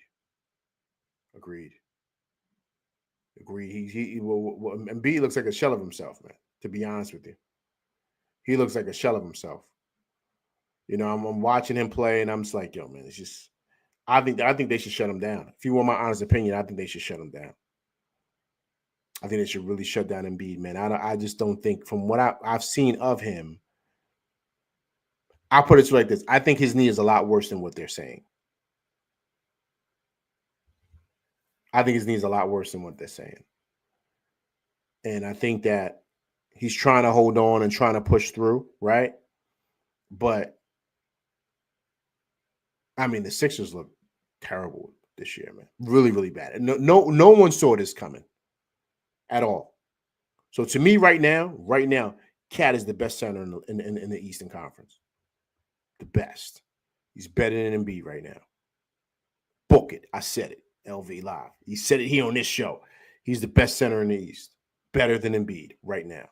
Embiid looks like a shell of himself, man. To be honest with you, he looks like a shell of himself. I'm watching him play, and I'm just like, yo, man, it's just. I think they should shut him down. If you want my honest opinion, I think they should shut him down. I think they should really shut down Embiid, man. I just don't think, from what I've seen of him, I'll put it like this. I think his knee is a lot worse than what they're saying. And I think that he's trying to hold on and trying to push through, right? But, I mean, the Sixers look terrible this year, man. Really, really bad. No one saw this coming at all. So to me, right now, Cat is the best center in the Eastern Conference. The best. He's better than Embiid right now. Book it. I said it. LV Live. He said it here on this show. He's the best center in the East. Better than Embiid right now.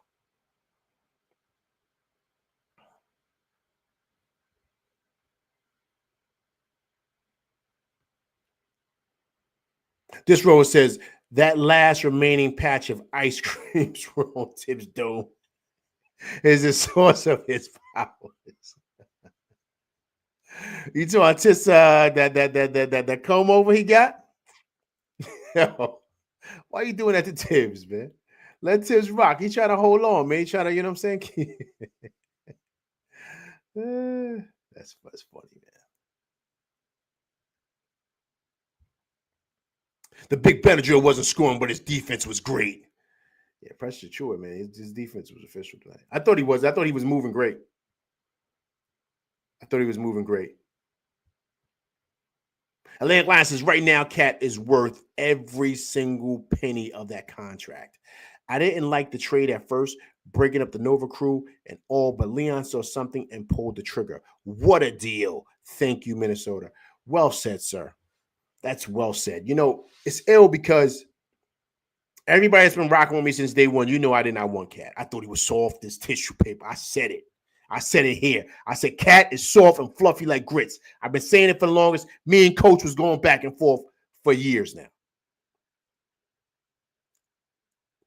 This row says that last remaining patch of ice cream on Tibbs' dome is the source of his powers. You talking about this that comb over he got? Yo, why you doing that to Tibbs, man? Let Tibbs rock. He trying to hold on, man. He trying to, you know what I'm saying? That's funny, man. The big Benadryl wasn't scoring, but his defense was great. Yeah, Precious Chua, man. His defense was official tonight. I thought he was moving great. Atlantic Line says right now, Cat is worth every single penny of that contract. I didn't like the trade at first, breaking up the Nova crew and all, but Leon saw something and pulled the trigger. What a deal. Thank you, Minnesota. Well said, sir. That's well said. You know, it's ill because everybody that's been rocking with me since day one, you know I did not want Cat. I thought he was soft as tissue paper. I said it. I said it here. I said Cat is soft and fluffy like grits. I've been saying it for the longest. Me and Coach was going back and forth for years now.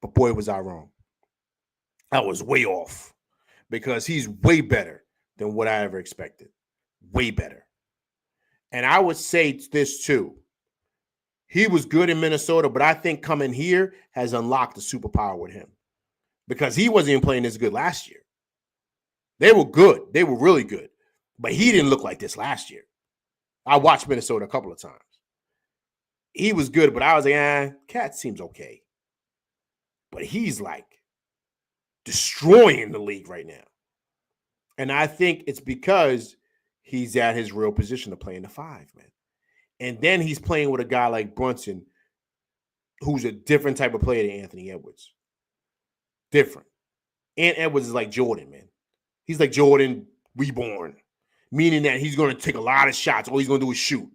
But boy, was I wrong. I was way off because he's way better than what I ever expected. Way better. And I would say this too. He was good in Minnesota, but I think coming here has unlocked the superpower with him because he wasn't even playing this good last year. They were good. They were really good. But he didn't look like this last year. I watched Minnesota a couple of times. He was good, but I was like, Cat seems okay. But he's like destroying the league right now. And I think it's because he's at his real position to play in the 5, man. And then he's playing with a guy like Brunson, who's a different type of player than Anthony Edwards. Different. And Edwards is like Jordan, man. He's like Jordan reborn, meaning that he's going to take a lot of shots. All he's going to do is shoot.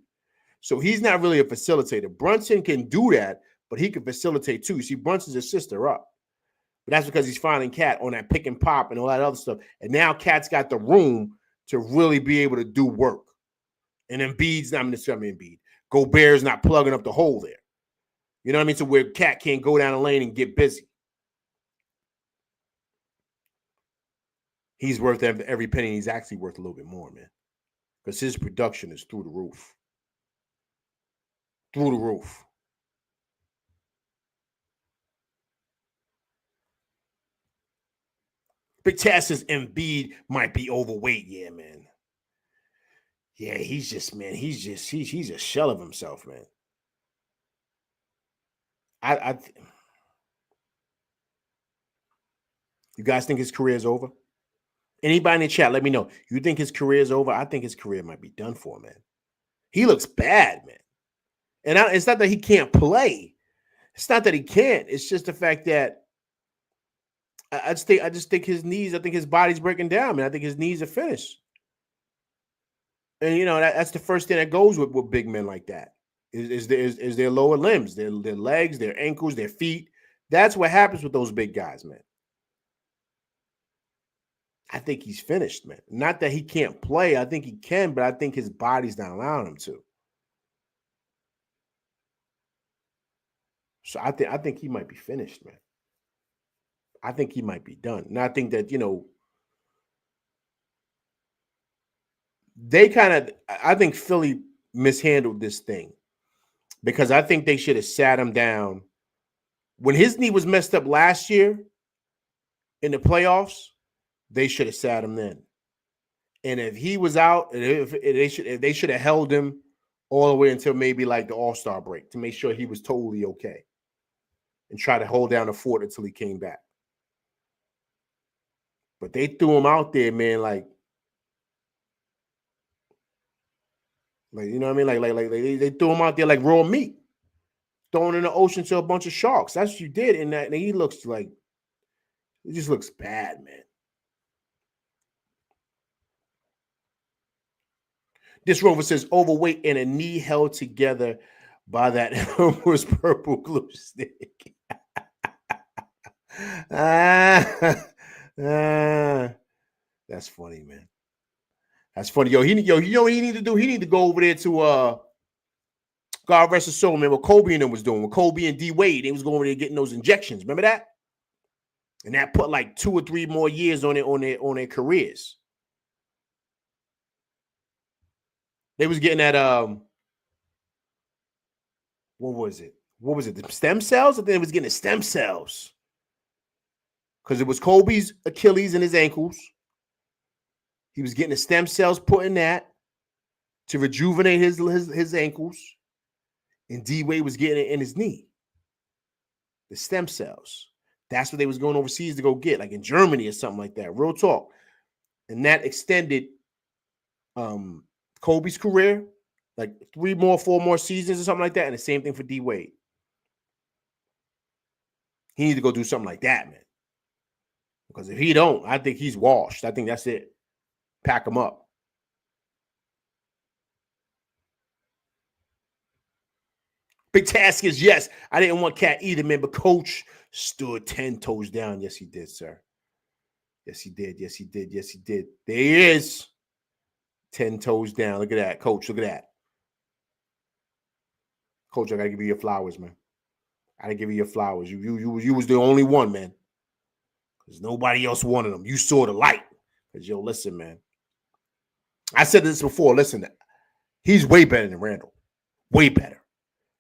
So he's not really a facilitator. Brunson can do that, but he can facilitate too. You see, Brunson's assist her up. But that's because he's finding Cat on that pick and pop and all that other stuff. And now Cat's got the room to really be able to do work. And Embiid's not necessarily Embiid. Gobert's not plugging up the hole there. You know what I mean? So where Cat can't go down the lane and get busy. He's worth every penny. He's actually worth a little bit more, man. Because his production is through the roof. Through the roof. Big Taz says Embiid might be overweight. Yeah, man. Yeah, he's a shell of himself, man. You guys think his career is over? Anybody in the chat, let me know. You think his career is over? I think his career might be done for, man. He looks bad, man. And it's not that he can't play. It's not that he can't. It's just the fact that I just think his knees, I think his body's breaking down, man. I think his knees are finished. And, you know, that's the first thing that goes with big men like that is their lower limbs, their legs, their ankles, their feet. That's what happens with those big guys, man. I think he's finished, man. Not that he can't play. I think he can, but I think his body's not allowing him to. So I think he might be finished, man. I think he might be done. And I think that, you know, I think Philly mishandled this thing because I think they should have sat him down. When his knee was messed up last year in the playoffs, they should have sat him then. And if he was out, they should have held him all the way until maybe like the All-Star break to make sure he was totally okay and try to hold down the fort until he came back. But they threw him out there, man, like Like, you know what I mean? Like they threw him out there like raw meat, thrown in the ocean to a bunch of sharks. That's what you did in that. And he looks like, it just looks bad, man. This Rover says overweight and a knee held together by that was purple glue stick. That's funny, man. That's funny. Yo, you know what he need to do? He need to go over there to God rest his soul, man, what Kobe and them was doing. With Kobe and D Wade, they was going over there getting those injections. Remember that? And that put like 2 or 3 more years on their careers. They was getting that what was it? What was it? The stem cells? I think it was getting the stem cells. Because it was Kobe's Achilles and his ankles. He was getting the stem cells put in that to rejuvenate his ankles. And D-Wade was getting it in his knee. The stem cells. That's what they was going overseas to go get, like in Germany or something like that. Real talk. And that extended Kobe's career, like 4 more seasons or something like that. And the same thing for D-Wade. He needs to go do something like that, man. Because if he don't, I think he's washed. I think that's it. Pack him up. Big task is yes. I didn't want Cat either, man, but Coach stood 10 toes down. Yes, he did, sir. Yes, he did. Yes, he did. Yes, he did. There he is. 10 toes down. Look at that, Coach. Look at that. Coach, I gotta give you your flowers, man. I gotta give you your flowers. You was the only one, man. Because nobody else wanted them. You saw the light. Because, yo, listen, man. I said this before. Listen, he's way better than Randall. Way better.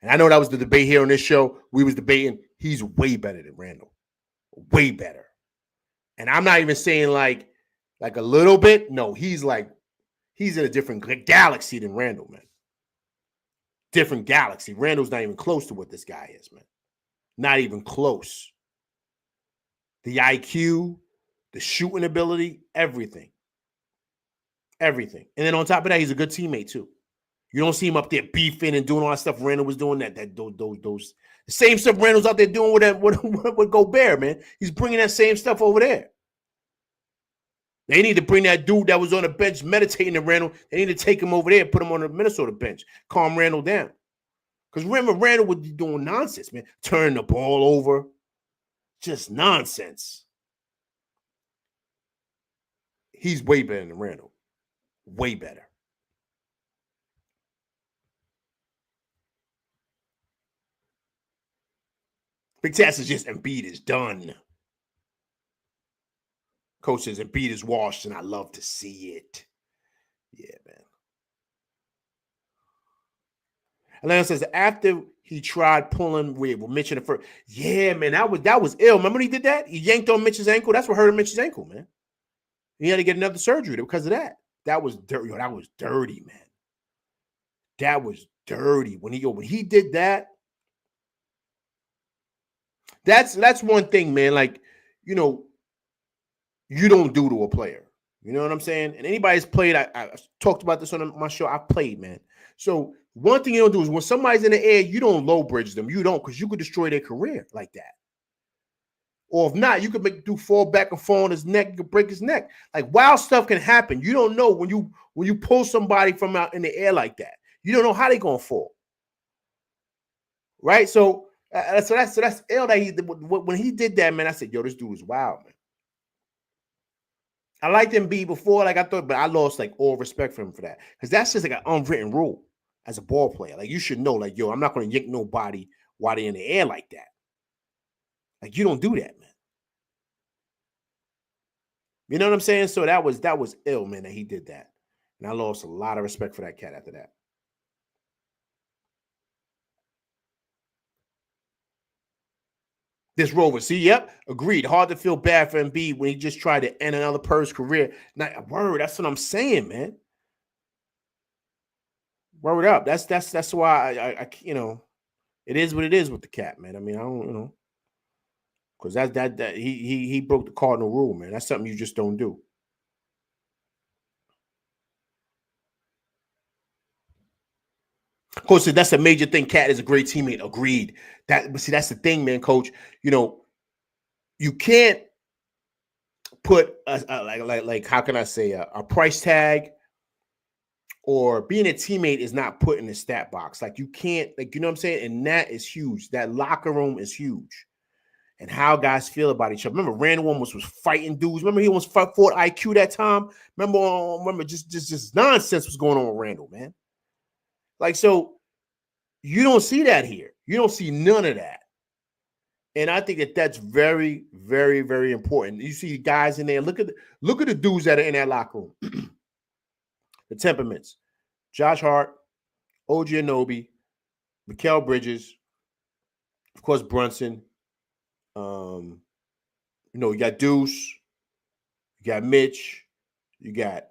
And I know that was the debate here on this show. We was debating. He's way better than Randall. Way better. And I'm not even saying like a little bit. No, he's in a different galaxy than Randall, man. Different galaxy. Randall's not even close to what this guy is, man. Not even close. The IQ, the shooting ability, everything. Everything. And then on top of that, he's a good teammate too. You don't see him up there beefing and doing all that stuff Randall was doing. Those the same stuff Randall's out there doing with Gobert, man. He's bringing that same stuff over there. They need to bring that dude that was on the bench meditating to Randall. They need to take him over there, put him on the Minnesota bench, calm Randall down. Because remember, Randall would be doing nonsense, man. Turning the ball over. Just nonsense. He's way better than Randall. Way better. Big Tass is just Embiid is done. Coach says Embiid is washed, and I love to see it. Yeah, man. Atlanta says after he tried pulling with Mitch in the first. Yeah, man, that was ill. Remember when he did that? He yanked on Mitch's ankle. That's what hurt Mitch's ankle, man. He had to get another surgery because of that. That was dirty. That was dirty, man. That was dirty. When he did that. That's one thing, man. Like, you know, you don't do to a player. You know what I'm saying? And anybody's played, I talked about this on my show. I've played, man. So one thing you don't do is when somebody's in the air, you don't low bridge them. You don't, because you could destroy their career like that. Or if not, you could make do fall back and fall on his neck. You could break his neck. Like wild stuff can happen. You don't know when you pull somebody from out in the air like that. You don't know how they're gonna fall. Right? So that's ill that he when he did that, man. I said, yo, this dude is wild, man. I liked Embiid before, like I thought, but I lost like all respect for him for that. Because that's just like an unwritten rule as a ball player. Like you should know, like, yo, I'm not gonna yank nobody while they're in the air like that. Like you don't do that, man. You know what I'm saying? So that was ill, man, that he did that. And I lost a lot of respect for that cat after that. This Rover, see, yep, agreed. Hard to feel bad for Embiid when he just tried to end another person's career. Not word, that's what I'm saying, man. Word up. That's why I you know, it is what it is with the cat, man. I mean, I don't, you know, because that he broke the cardinal rule, man. That's something you just don't do. Coach said that's a major thing. Cat is a great teammate. Agreed. But see, that's the thing, man, Coach. You know, you can't put like how can I say a price tag, or being a teammate is not put in the stat box. Like you can't, like, you know what I'm saying? And that is huge. That locker room is huge. And how guys feel about each other. Remember, Randall almost was fighting dudes. Remember, he almost fought IQ that time. Remember, just nonsense was going on with Randall, man. Like, so you don't see that here. You don't see none of that. And I think that that's very, very, very important. You see guys in there. Look at the dudes that are in that locker room. The temperaments: Josh Hart, OG Anunoby, Mikal Bridges, of course Brunson. You got Deuce, you got Mitch, you got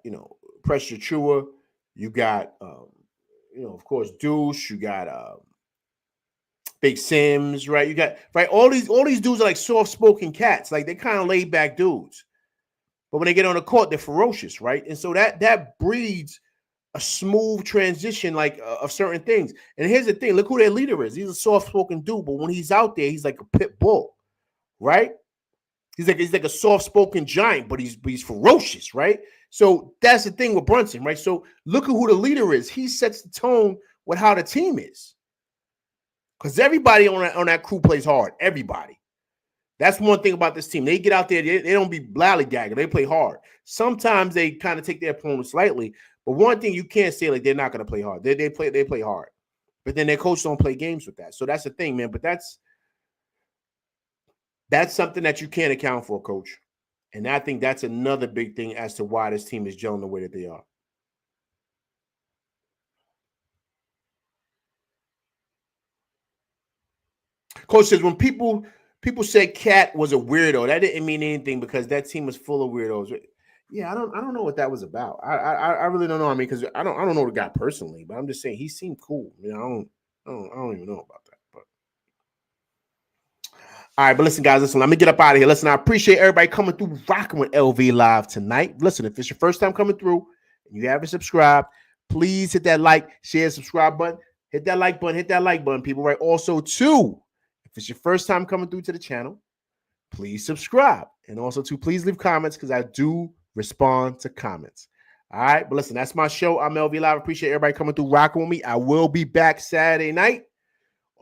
Precious Chua, you got of course Deuce, you got Big Sims, right? You got all these dudes are like soft-spoken cats, like they're kind of laid back dudes. But when they get on the court, they're ferocious, right? And so that breeds a smooth transition, like of certain things. And here's the thing: look who their leader is. He's a soft-spoken dude, but when he's out there, he's like a pit bull, right? He's like a soft-spoken giant, but he's ferocious, right? So that's the thing with Brunson, right? So look at who the leader is. He sets the tone with how the team is, because everybody on that crew plays hard. Everybody. That's one thing about this team. They get out there, they don't be lollygagging. They play hard. Sometimes they kind of take their opponents lightly, but one thing you can't say, like, they're not going to play hard. They play hard, but then their coach don't play games with that. So that's the thing, man. But that's something that you can't account for, Coach. And I think that's another big thing as to why this team is gelling the way that they are. Coach says when people said Cat was a weirdo, that didn't mean anything because that team was full of weirdos. Yeah, I don't know what that was about. I really don't know. I mean, because I don't know the guy personally, but I'm just saying he seemed cool. I don't even know about that. But all right, but listen, guys, let me get up out of here. Listen, I appreciate everybody coming through, rocking with LV Live tonight. Listen, if it's your first time coming through and you haven't subscribed, please hit that like, share, subscribe button. Hit that like button, people, right? Also, too, if it's your first time coming through to the channel, please subscribe. And also, too, please leave comments because I do respond to comments. All right, but listen, that's my show. I'm LV Live. Appreciate everybody coming through, rocking with me. I will be back Saturday night.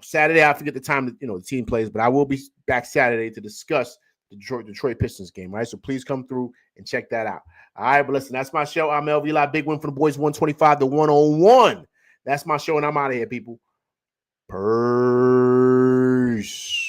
Saturday, I forget the time that the team plays, but I will be back Saturday to discuss the Detroit Pistons game, right? So please come through and check that out. All right, but listen, that's my show. I'm LV Live. Big win for the boys, 125-101. That's my show, and I'm out of here, people. Peace.